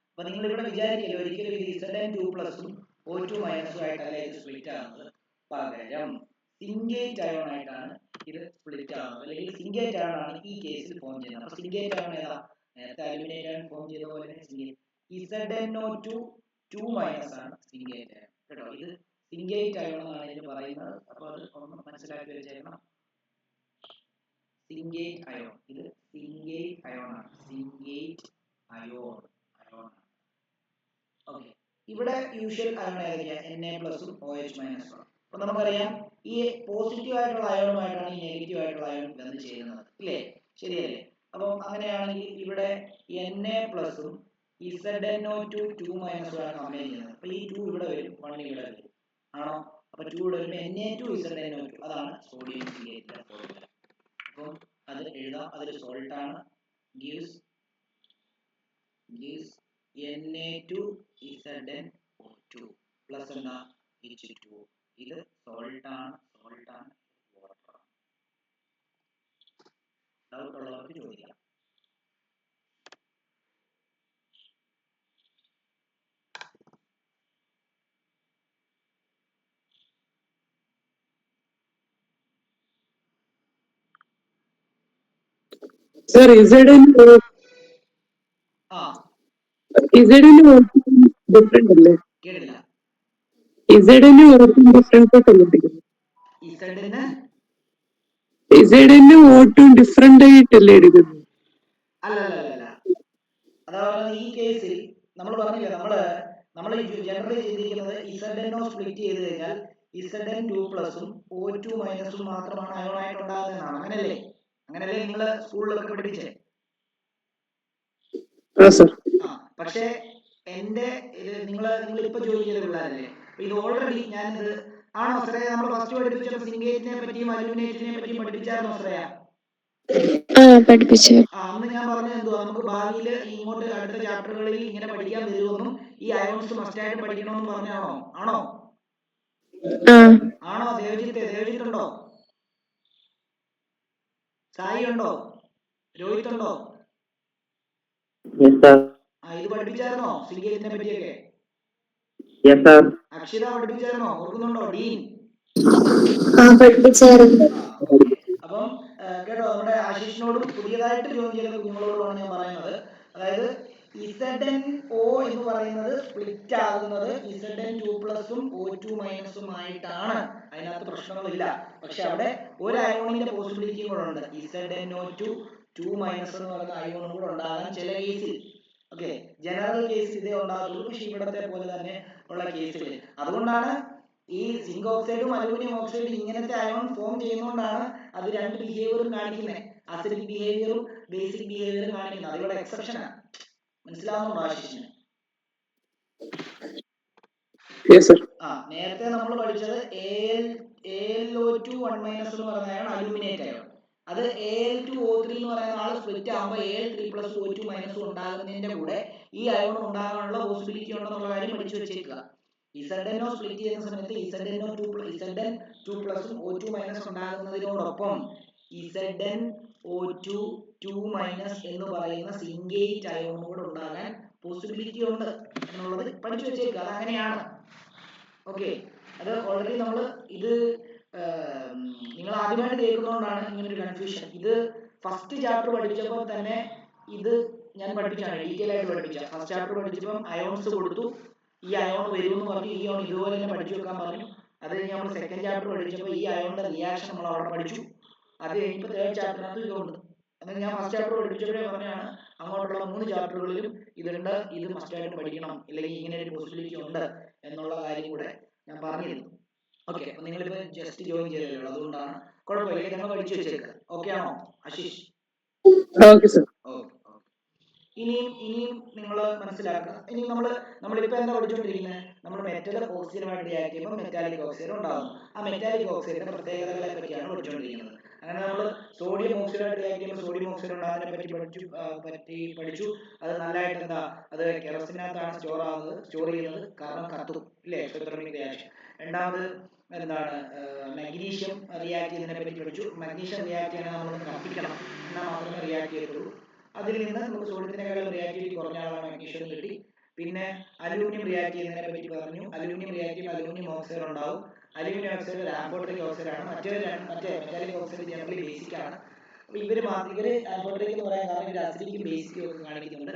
അപ്പൊ നിങ്ങൾ ഇവിടെ വിചാരിക്കില്ല ഒരിക്കലും ഇത് Zn2 പ്ലസും O2 മൈനസും ആയിട്ടല്ല ഇത് സ്പ്ലിറ്റ് ആവുന്നത്. പകരം സിങ്കേറ്റ് അയോൺ ആയിട്ടാണ് ഇത് സ്പ്ലിറ്റ് ആവുന്നത്, അല്ലെങ്കിൽ സിങ്കേറ്റ് അയോൺ ആണ് ഈ കേസിൽ ഫോം ചെയ്യുന്നത്. അപ്പൊ സിങ്കേറ്റ് അയോൺ ഏതാ? നേരത്തെ അലുമിനേറ്റ് അയോൺ ഫോം ചെയ്ത പോലെ തന്നെ ZnO2 2 മൈനസ് ആണ് സിങ്കേറ്റ് അയോൺ കേട്ടോ. ഇത് സിങ്കേറ്റ് അയോൺ എന്നാണ് ഇതിന് പറയുന്നത്. അപ്പൊ അത് ഒന്ന് മനസ്സിലാക്കി വെച്ചേക്കണം. സിങ്കേറ്റ് അയോൺ, ഇത് സിങ്കേറ്റ് അയോൺ ആണ്. ഓക്കെ, ഇവിടെ യൂഷ്വൽ അയോൺ ഏതൊക്കെയാ? Na പ്ലസും OH മൈനസും. അപ്പൊ നമുക്കറിയാം ഈ പോസിറ്റീവ് ആയിട്ടുള്ള അയോണുമായിട്ടാണ് ഈ നെഗറ്റീവ് ആയിട്ടുള്ള അയോൺ ബന്ധം ചെയ്യുന്നത്, ഇല്ലേ? ശരിയല്ലേ? അപ്പം അങ്ങനെയാണെങ്കിൽ ഇവിടെ Na പ്ലസും ZnO2 2 മൈനസും ആണ് കമ്പൈൻ ചെയ്യുന്നത്. അപ്പൊ ഈ 2 ഇവിടെ വരും, 1 ഇവിടെ വരും, ആണോ? അപ്പൊ 2 ഇവിടെ വരുമ്പോൾ Na2 ZnO2, അതാണ് സോഡിയം സിങ്കേറ്റിന്റെ ഫോർമുല. അപ്പം അത് എഴുതാം, അതൊരു സോൾട്ട് ആണ്. gives Na2ZnO2 പ്ലസ് എന്താ? H2. ഇത് സോൾട്ട് ആണ്, വാട്ടർ ആണ്. ഡൗട്ട് ഉള്ളവർക്ക് ചോദിക്കാം. Sir, ZnO different അല്ലേ? കേട്ടില്ല. ZnO ഡിഫറെന്റ് ഡിഫറെന്റ് ആയിട്ടല്ലേ എടുക്കുന്നത്? അല്ല, അതാ ഈ കേസിൽ നമ്മൾ പറഞ്ഞില്ല, നമ്മൾ ജനറലി ചിന്തിക്കുന്നത് ZnO സ്പ്ലിറ്റ് ചെയ്ത് കഴിഞ്ഞാൽ Zn2 പ്ലസും O2 മൈനസും മാത്രമാണ് അയോൺ ആയിട്ട് ഉണ്ടാകുന്നതെന്നാണ്. അങ്ങനല്ലേ നിങ്ങൾ സ്കൂളിലൊക്കെ പഠിപ്പിച്ചേ? പക്ഷേ എന്റെ നിങ്ങൾ ഇപ്പൊ ജോയിൻ ചെയ്ത പിള്ളേരല്ലേ, ഇത് ഓൾറെഡി ഞാനിത് ആണോ ശ്രേയ? നമ്മൾ ഫസ്റ്റ് പഠിപ്പിച്ചപ്പോൾ സിങ്കേറ്റിനെ പറ്റിയും അലൂമിനേറ്റിനെ പറ്റിയും പഠിപ്പിച്ചായിരുന്നോ ശ്രേയ? പഠിപ്പിച്ചു. അന്ന് ഞാൻ പറഞ്ഞത് എന്തുവാ, നമുക്ക് ഭാവിയിൽ ഇങ്ങോട്ട് അടുത്ത ചാപ്റ്ററുകളിൽ ഇങ്ങനെ പഠിക്കാൻ വരുമെന്നും ഈ അയോൺസ് മസ്റ്റ് ആയിട്ട് പഠിക്കണമെന്ന് പറഞ്ഞാണോ? ആണോ? ദേവജിത്തുണ്ടോ? സായി ഉണ്ടോ? രോഹിത് ഉണ്ടോ? ഇത് പഠിപ്പിച്ചായിരുന്നോ സിങ്കേറ്റിനെ പറ്റിയൊക്കെ? അക്ഷിത പഠിപ്പിച്ചായിരുന്നോ? ഓർക്കുന്നുണ്ടോ? ഡീൻ പഠിപ്പിച്ചായിരുന്നു. അപ്പം കേട്ടോ, നമ്മുടെ ആശിഷിനോടും പുതിയതായിട്ട് ജോയിൻ ചെയ്ത കുഞ്ഞുങ്ങളോടുമാണ് ഞാൻ പറയുന്നത്. അതായത് ZnO എന്ന് പറയുന്നത് സ്പ്ലിറ്റ് ആകുന്നത് Zn2 പ്ലസും O2 മൈനസും ആയിട്ടാണ്. അതിനകത്ത് പ്രശ്നങ്ങളില്ല. പക്ഷെ അവിടെ ഒരു അയോണിന്റെ പോസിബിലിറ്റിയും കൂടെ ഉണ്ട്. ZnO2 2 മൈനസ് എന്ന് പറയുന്ന അയോണും കൂടെ ഉണ്ടാകാൻ ചില കേസിൽ. ഓക്കെ, ജനറൽ കേസിൽ ഇതേ ഉണ്ടാകുള്ളൂ, പക്ഷെ ഇവിടത്തെ പോലെ തന്നെ ഉള്ള കേസുകൾ. അതുകൊണ്ടാണ് ഈ സിങ്ക് ഓക്സൈഡും അലൂമിനിയം ഓക്സൈഡും ഇങ്ങനത്തെ അയോൺ ഫോം ചെയ്യുന്നതുകൊണ്ടാണ് അത് രണ്ട് ബിഹേവിയറും കാണിക്കുന്നത്. അസിഡിക് ബിഹേവിയറും ബേസിക് ബിഹേവിയറും കാണിക്കുന്നത്. അതിവിടെ എക്സെപ്ഷനാണ്. മനസ്സിലാവുന്നുണ്ടോ ആശിഷിന്? നേരത്തെ നമ്മൾ പഠിച്ചത് AlO2 1 മൈനസ് എന്ന് പറഞ്ഞാണ് അലൂമിനേറ്റ് അയോൺ. അത് Al2O3 എന്ന് പറയുന്ന ആൾ സ്പ്ലിറ്റ് ആകുമ്പോൾ Al3 പ്ലസ് O2 മൈനസ് ഉണ്ടാകുന്നതിന്റെ കൂടെ ഈ അയോൺ ഉണ്ടാകാനുള്ള പോസിബിലിറ്റി ഉണ്ടെന്നുള്ള കാര്യം പഠിച്ചു വെച്ചേക്കുക. ZnO സ്പ്ലിറ്റ് ചെയ്യുന്ന സമയത്ത് Zn2 പ്ലസും O2 മൈനസ് ഉണ്ടാകുന്നതിനോടൊപ്പം ZnO2 2 മൈനസ് എന്ന് പറയുന്ന സിങ്കേറ്റ് അയോൺ കൂടെ ഉണ്ടാകാൻ പോസിബിലിറ്റി ഉണ്ട് എന്നുള്ളത് പഠിച്ചു വെച്ചേക്കുക. അത് അങ്ങനെയാണ്. ഓക്കെ, അത് ഓൾറെഡി നമ്മൾ ഇത് നിങ്ങൾ ആദ്യമായിട്ട് കേൾക്കുന്നതുകൊണ്ടാണ് ഇങ്ങനൊരു കൺഫ്യൂഷൻ. ഇത് ഫസ്റ്റ് ചാപ്റ്റർ പഠിച്ചപ്പോൾ തന്നെ ഇത് ഞാൻ പഠിപ്പിച്ചാണ്, ഡീറ്റെയിൽ ആയിട്ട് പഠിപ്പിച്ച. ഫസ്റ്റ് ചാപ്റ്റർ പഠിച്ചപ്പം അയോൺസ് കൊടുത്തു, ഈ അയോൺ വരുമെന്ന് പറഞ്ഞു, ഈ അയോൺ ഇതുപോലെ തന്നെ പഠിച്ചു വെക്കാൻ പറഞ്ഞു. അത് കഴിഞ്ഞ് നമ്മൾ സെക്കൻഡ് ചാപ്റ്റർ പഠിച്ചപ്പോൾ ഈ അയോണിന്റെ റിയാക്ഷൻ നമ്മൾ അവിടെ പഠിച്ചു. അത് കഴിഞ്ഞപ്പോൾ തേർഡ് ചാപ്റ്ററിനകത്ത് ഇതുണ്ട്. എന്നാൽ ഞാൻ ഫസ്റ്റ് ചാപ്റ്റർ പഠിപ്പിച്ചപ്പോഴേ പറഞ്ഞാണ് അങ്ങോട്ടുള്ള 3 ചാപ്റ്ററുകളിലും ഇതുണ്ട്, ഇത് മസ്റ്റായിട്ടും പഠിക്കണം, ഇല്ലെങ്കിൽ ഇങ്ങനെ ഒരു പോസിബിലിറ്റി ഉണ്ട് എന്നുള്ള കാര്യം കൂടെ ഞാൻ പറഞ്ഞിരുന്നു. ഓക്കെ, അപ്പൊ നിങ്ങളിപ്പോ ജസ്റ്റ് ജോയിൻ ചെയ്തല്ലോ, അതുകൊണ്ടാണ്. കുഴപ്പമില്ല, നമ്മൾ പഠിച്ചു വെച്ചേക്കുക. ഓക്കെ ആണോ ആശിഷ്? Okay sir. ഓക്കെ. ഇനിയും നിങ്ങൾ മനസ്സിലാക്കുക. ഇനി നമ്മളിപ്പോ എന്താ പഠിച്ചുകൊണ്ടിരിക്കുന്നത്? നമ്മൾ മെറ്റൽ ഓക്സിജനുമായിട്ട് റിയാക്ട് ചെയ്യുമ്പോൾ മെറ്റാലിക് ഓക്സൈഡ് ഉണ്ടാകും. ആ മെറ്റാലിക് ഓക്സൈഡിന്റെ പ്രത്യേകതകളെ പറ്റിയാണ് പഠിച്ചുകൊണ്ടിരിക്കുന്നത്. അങ്ങനെ നമ്മൾ സോഡിയം ഓക്സൈഡായിട്ട് റിയാക്ട് ചെയ്യുമ്പോൾ സോഡിയം ഓക്സൈഡ് ഉണ്ടാകുന്നതിനെ പറ്റി പഠിച്ചു. അത് നല്ലതായിട്ട് അത് കെറോസിനകത്താണ് സ്റ്റോർ ചെയ്യുന്നത്, കാരണം കത്തും ഇല്ലേ, എക്സോതെർമിക് റിയാക്ഷൻ. രണ്ടാമത് മഗ്നീഷ്യം റിയാക്ട് ചെയ്യുന്നതിനെ പറ്റി പഠിച്ചു. മഗ്നീഷ്യം റിയാക്ട് ചെയ്യണമെങ്കിൽ നമ്മൾ കത്തിക്കണം, എന്നാൽ മാത്രമേ റിയാക്ട് ചെയ്യത്തുള്ളൂ. അതിൽ നിന്ന് നമുക്ക് സോഡിയത്തിനേക്കാളും റിയാക്ടിവിറ്റി കുറഞ്ഞ ആളാണ് മഗ്നീഷ്യം കിട്ടി. പിന്നെ അലൂമിനിയം റിയാക്ട് ചെയ്യുന്നതിനെ പറ്റി പറഞ്ഞു. അലൂമിനിയം റിയാക്ട് ചെയ്യുമ്പോൾ അലൂമിനിയം ഓക്സൈഡ് ഉണ്ടാവും. അലൂമിനിയം ഓക്സൈഡ് ഒരു ആംഫോട്ടറിക് ഓക്സൈഡ് ആണ്. മറ്റേ മെറ്റാലിക് ഓക്സൈഡ് ജനറലി ബേസിക് ആണ്. അപ്പോൾ ഇവര് ആംഫോട്ടറിക് എന്ന് പറയാൻ കാരണം ഇവർ അസിഡിക്കും ബേസിക്കും ഒക്കെ കാണിക്കുന്നുണ്ട്.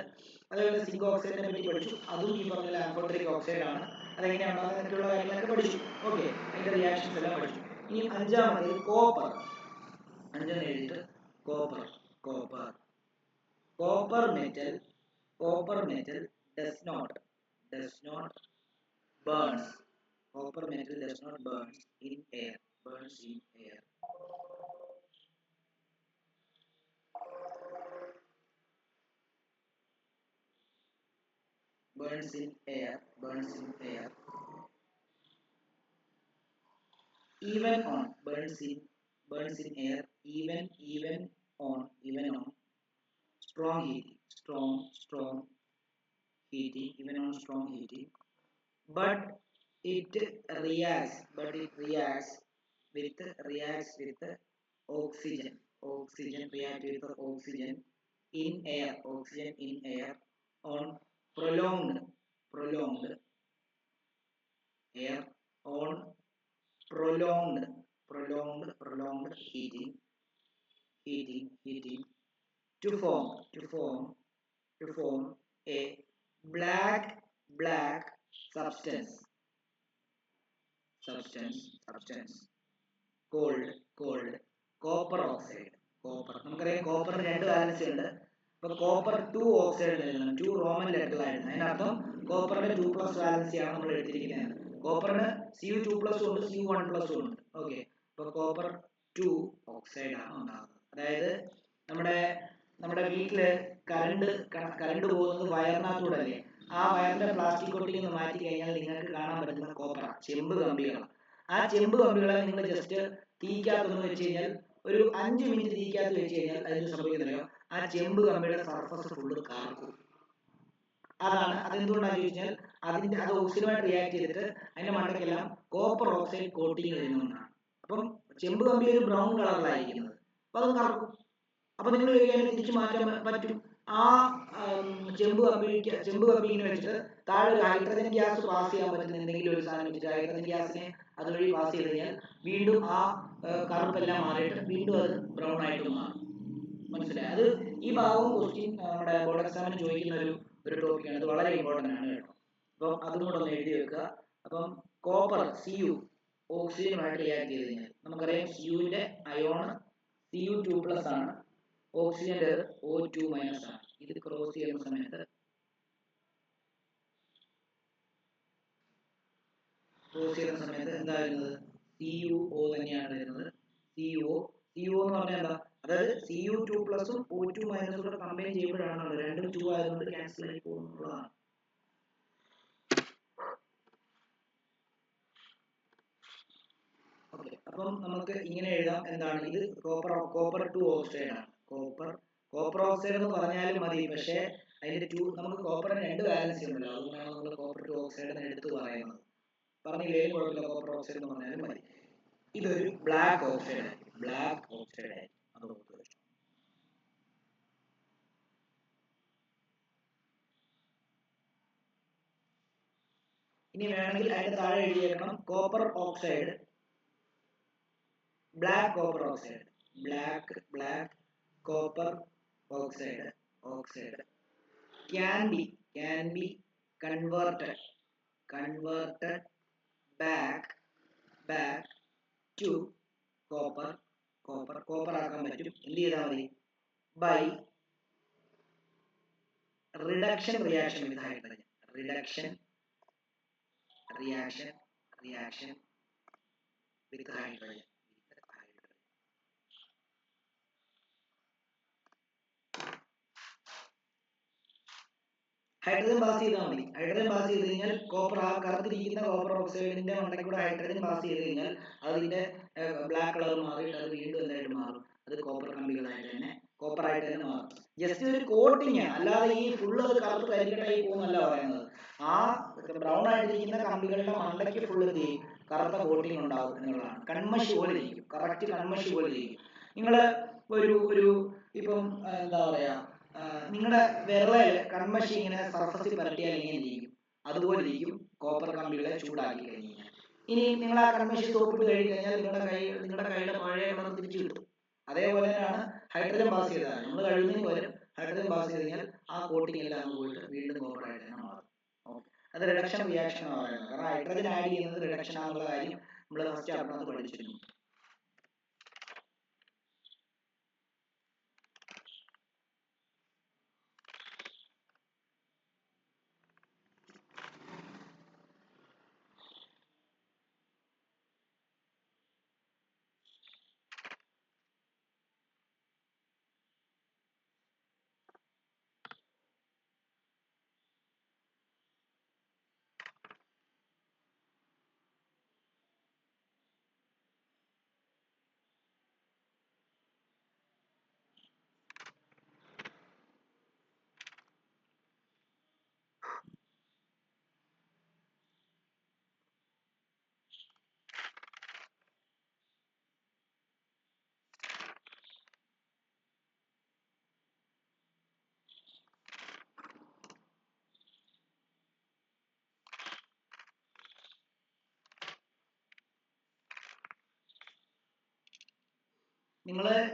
അതേപോലെ സിങ്ക് ഓക്സൈഡിനെ പറ്റി പഠിച്ചു. അതും ഈ പറഞ്ഞ ആംഫോട്ടറിക് ഓക്സൈഡ് ആണ്. അതെങ്ങനെയാണ് അങ്ങനെയൊക്കെയുള്ള കാര്യങ്ങളൊക്കെ പഠിച്ചു. ഓക്കെ, അതിന്റെ റിയാക്ഷൻസ് എല്ലാം പഠിച്ചു. ഇനി അഞ്ചാമത് കോപ്പർ. അഞ്ചെന്ന് എഴുതിയിട്ട് copper. Copper metal does not burns. Copper metal does not burns in air. Burns in air. Burns in air. Even on burns in air. Even on strong heating. Even on strong heating. But it reacts with oxygen. React with oxygen in air. On prolonged air. On prolonged heating to form a black substance called copper oxide. നമുക്കറിയാം കോപ്പറിന് 2 valency ഉണ്ട്. അപ്പൊ copper 2 oxide എഴുതണം. 2 Roman ലെറ്ററിലായിരുന്നു. അതിനർത്ഥം കോപ്പറിന്റെ 2+ വാലൻസിയാണ് നമ്മൾ എടുത്തിരിക്കുന്നത്. കോപ്പറിന് Cu2+ ഉണ്ട്, Cu1+ ഉണ്ട്. Okay, അപ്പൊ കോപ്പർ 2 ഓക്സൈഡ് ആണ് ഉണ്ടാകുന്നത്. അതായത് നമ്മുടെ വീട്ടില് കറണ്ട് പോകുന്നത് വയറിനകത്തൂടെ അല്ലേ? ആ വയറിന്റെ പ്ലാസ്റ്റിക് കോട്ടിംഗ് ഒന്ന് മാറ്റി കഴിഞ്ഞാൽ നിങ്ങൾക്ക് കാണാൻ പറ്റുന്ന കോപ്പർ ചെമ്പ് കമ്പികൾ. ആ ചെമ്പ് കമ്പികളെ നിങ്ങൾ ജസ്റ്റ് തീക്കകത്തൊന്ന് വെച്ച് കഴിഞ്ഞാൽ, ഒരു 5 മിനിറ്റ് തീക്കകത്ത് വെച്ച് കഴിഞ്ഞാൽ അതിന് സംഭവിക്കുന്നില്ലയോ, ആ ചെമ്പ് കമ്പിയുടെ സർഫസ് ഫുള്ള് കറക്കും. അതെന്തുകൊണ്ടാണെന്ന് ചോദിച്ചാൽ അത് ഓക്സിജനുമായിട്ട് റിയാക്ട് ചെയ്തിട്ട് അതിന്റെ മണ്ടയ്ക്കെല്ലാം കോപ്പർ ഓക്സൈഡ് കോട്ടിങ് വരുന്നതാണ്. അപ്പം ചെമ്പ് കമ്പി ഒരു ബ്രൗൺ കളറിലായിരിക്കുന്നത്, അപ്പൊ അത് കറക്കും. അപ്പൊ നിങ്ങൾ തിരിച്ചു മാറ്റാൻ പറ്റും. ആ ചെമ്പ് കമ്പി ഇങ്ങനെ വെച്ചിട്ട് താഴെ ഒരു ഹൈഡ്രജൻ ഗ്യാസ് പാസ് ചെയ്യാൻ പറ്റുന്ന എന്തെങ്കിലും ഒരു സാധനം വെച്ചിട്ട് ഹൈഡ്രജൻ ഗ്യാസിനെ അതുവഴി പാസ് ചെയ്ത് കഴിഞ്ഞാൽ വീണ്ടും ആ കറുപ്പെല്ലാം മാറിയിട്ട് വീണ്ടും അത് ബ്രൗൺ ആയിട്ട് മാറും. മനസ്സിലായി? അത് ഈ ഭാഗവും ക്വസ്റ്റ്യൻ നമ്മുടെ ബോർഡ് എക്സാമിന് ചോദിക്കുന്ന ഒരു ടോപ്പിക്കാണ്. അത് വളരെ ഇമ്പോർട്ടൻ്റ് ആണ് കേട്ടോ. അപ്പം അതും കൂടെ ഒന്ന് എഴുതി വെക്കുക. അപ്പം കോപ്പർ Cu ഓക്സിജനുമായിട്ട് റിയാക്ട് ചെയ്ത് കഴിഞ്ഞാൽ നമുക്കറിയാം Cuവിന്റെ അയോൺ Cu2+ ആണ്, ഓക്സിജന്റെ O2- ആണ്. ഇത് ക്രോസ് ചെയ്യുന്ന സമയത്ത് എന്താ വരുന്നത്? CuO തന്നെയാണ് വരുന്നത്. CuO എന്ന് പറഞ്ഞാൽ എന്താ? അതായത് Cu2+ O2- കൂടെ കമ്പൈൻ ചെയ്യുമ്പോഴാണ് രണ്ടും 2 ആയതുകൊണ്ട് ക്യാൻസൽ ആയി പോകുന്നതാണ്. ഓക്കെ, അപ്പം നമുക്ക് ഇങ്ങനെ എഴുതാം. എന്താണ് ഇത്? കോപ്പർ 2 ഓക്സൈഡ് ആണ്. കോപ്പർ ഓക്സൈഡ് എന്ന് പറഞ്ഞാലും മതി, പക്ഷേ അതിന്റെ നമുക്ക് കോപ്പറിന് 2 വാലൻസി ഉണ്ടല്ലോ, അതുകൊണ്ടാണ് നമ്മൾ കോപ്പർ 2 ഓക്സൈഡ് എന്ന് എടുത്ത് പറയുന്നത്. പറഞ്ഞില്ലേലും കുഴപ്പമില്ല, കോപ്പർ ഓക്സൈഡ് എന്ന് പറഞ്ഞാലും മതി. ഇതൊരു ബ്ലാക്ക് ഓക്സൈഡ് ആയിരിക്കും. അത് ഓർക്കുക. ഇനി വേണമെങ്കിൽ അതിന്റെ താഴെ എഴുതിയേക്കണം copper oxide, black copper oxide can be converted converted back to copper ആക്കാൻ പറ്റും. എന്ത് ചെയ്താൽ മതി? by reduction reaction with hydrogen. reaction with hydrogen. Hydrogen pass ചെയ്താൽ മതി. ഹൈഡ്രജൻ പാസ് ചെയ്ത് കഴിഞ്ഞാൽ കോപ്പർ, ആ കറുത്തിരിക്കുന്ന കോപ്പർ ഓക്സൈഡിന്റെ മണ്ടയ്ക്ക് കൂടെ ഹൈഡ്രജൻ പാസ് ചെയ്ത് കഴിഞ്ഞാൽ അതിന്റെ ബ്ലാക്ക് കളർ മാറിയിട്ട് അത് വീണ്ടും എന്തായിട്ട് മാറും? അത് കോപ്പർ കമ്പികളായിട്ട് തന്നെ, കോപ്പർ ആയിട്ട് തന്നെ മാറും. ജസ്റ്റ് ഒരു കോട്ടിങ്, അല്ലാതെ ഈ ഫുള്ള് അത് കറുത്ത് കരിക്കട്ടായി പോകുന്നല്ല പറയുന്നത്. ആ ബ്രൗൺ ആയിട്ടിരിക്കുന്ന കമ്പികളുടെ മണ്ടയ്ക്ക് ഫുള്ള് എന്ത് ചെയ്യും? കറുത്ത കോട്ടിങ് ഉണ്ടാവും എന്നുള്ളതാണ്. കൺമഷി പോലെ ഇരിക്കും, കറക്റ്റ് കൺമഷി പോലെ ഇരിക്കും. നിങ്ങള് ഒരു ഇപ്പം എന്താ പറയാ, നിങ്ങളുടെ വിരളയില് കൺമഷി ഇങ്ങനെ സർഫസിൽ പരട്ടിയാൽ ഇങ്ങനെ ഇരിക്കും, അതുപോലെ ഇരിക്കും കോപ്പർ കമ്പികളെ ചൂടാക്കി കഴിഞ്ഞാൽ. ഇനി നിങ്ങൾ ആ കൺമഷി സോപ്പിട്ട് കഴിഞ്ഞ് കഴിഞ്ഞാൽ നിങ്ങളുടെ കൈയുടെ പഴയ കളർ തിരിച്ചു കിട്ടും. അതേപോലെ തന്നെയാണ് ഹൈഡ്രജൻ പാസ് ചെയ്താൽ, നമ്മൾ കഴുകുന്നതിന് പകരം ഹൈഡ്രജൻ പാസ് ചെയ്ത് കഴിഞ്ഞാൽ ആ കോട്ടിങ് എല്ലാം പോയിട്ട് വീണ്ടും കോപ്പർ ആയിട്ട് തന്നെ മാറും. അത് റിഡക്ഷൻ റിയാക്ഷൻ എന്ന് പറയുന്നത്. കാരണം ഹൈഡ്രജൻ ആഡ് ചെയ്യുന്നത് റിഡക്ഷൻ ആണെന്നുള്ള കാര്യം നമ്മൾ ഫസ്റ്റ് ചാപ്റ്ററിനകത്ത് പഠിച്ചിരുന്നു.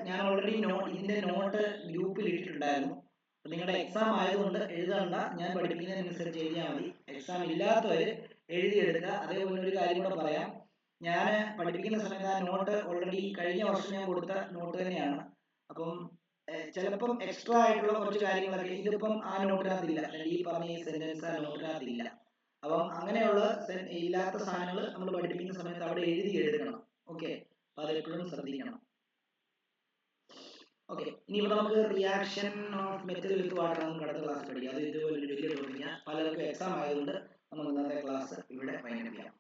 ഞാൻ ഓൾറെഡി ഇതിന്റെ നോട്ട് ഗ്രൂപ്പിൽ ഇട്ടിട്ടുണ്ടായിരുന്നു. അപ്പൊ നിങ്ങളുടെ എക്സാം ആയതുകൊണ്ട് എഴുതണ്ട, ഞാൻ പഠിപ്പിക്കുന്നതിനനുസരിച്ച് എഴുതിയാൽ മതി. എക്സാം ഇല്ലാത്തവര് എഴുതിയെടുക്കുക. അതേപോലെ ഒരു കാര്യം കൂടെ പറയാം, ഞാൻ പഠിപ്പിക്കുന്ന സമയത്ത് ആ നോട്ട് ഓൾറെഡി കഴിഞ്ഞ വർഷം ഞാൻ കൊടുത്ത നോട്ട് തന്നെയാണ്. അപ്പം ചിലപ്പം എക്സ്ട്രാ ആയിട്ടുള്ള കുറച്ച് കാര്യങ്ങളൊക്കെ ഇതിപ്പം ആ നോട്ടിനകത്തില്ല, ഈ പറഞ്ഞ ഈ സെന്റൻസ് ആ നോട്ടിനകത്തില്ല. അപ്പം അങ്ങനെയുള്ള ഇല്ലാത്ത സാധനങ്ങൾ നമ്മൾ പഠിപ്പിക്കുന്ന സമയത്ത് അവിടെ എഴുതി എടുക്കണം. ഓക്കെ, അപ്പൊ അതെപ്പോഴും ശ്രദ്ധിക്കണം. ഓക്കെ, ഇനിയിപ്പോൾ നമുക്ക് reaction of metal with water നമുക്ക് അടുത്ത ക്ലാസ് പഠിക്കാം. അത് ഇതുപോലെ ഒരു വലിയ ടോപ്പിക്കാണ്. പലർക്കും എക്സാം ആയതുകൊണ്ട് നമ്മൾ ഇന്നത്തെ ക്ലാസ് ഇവിടെ ഫൈനൽ ചെയ്യാം.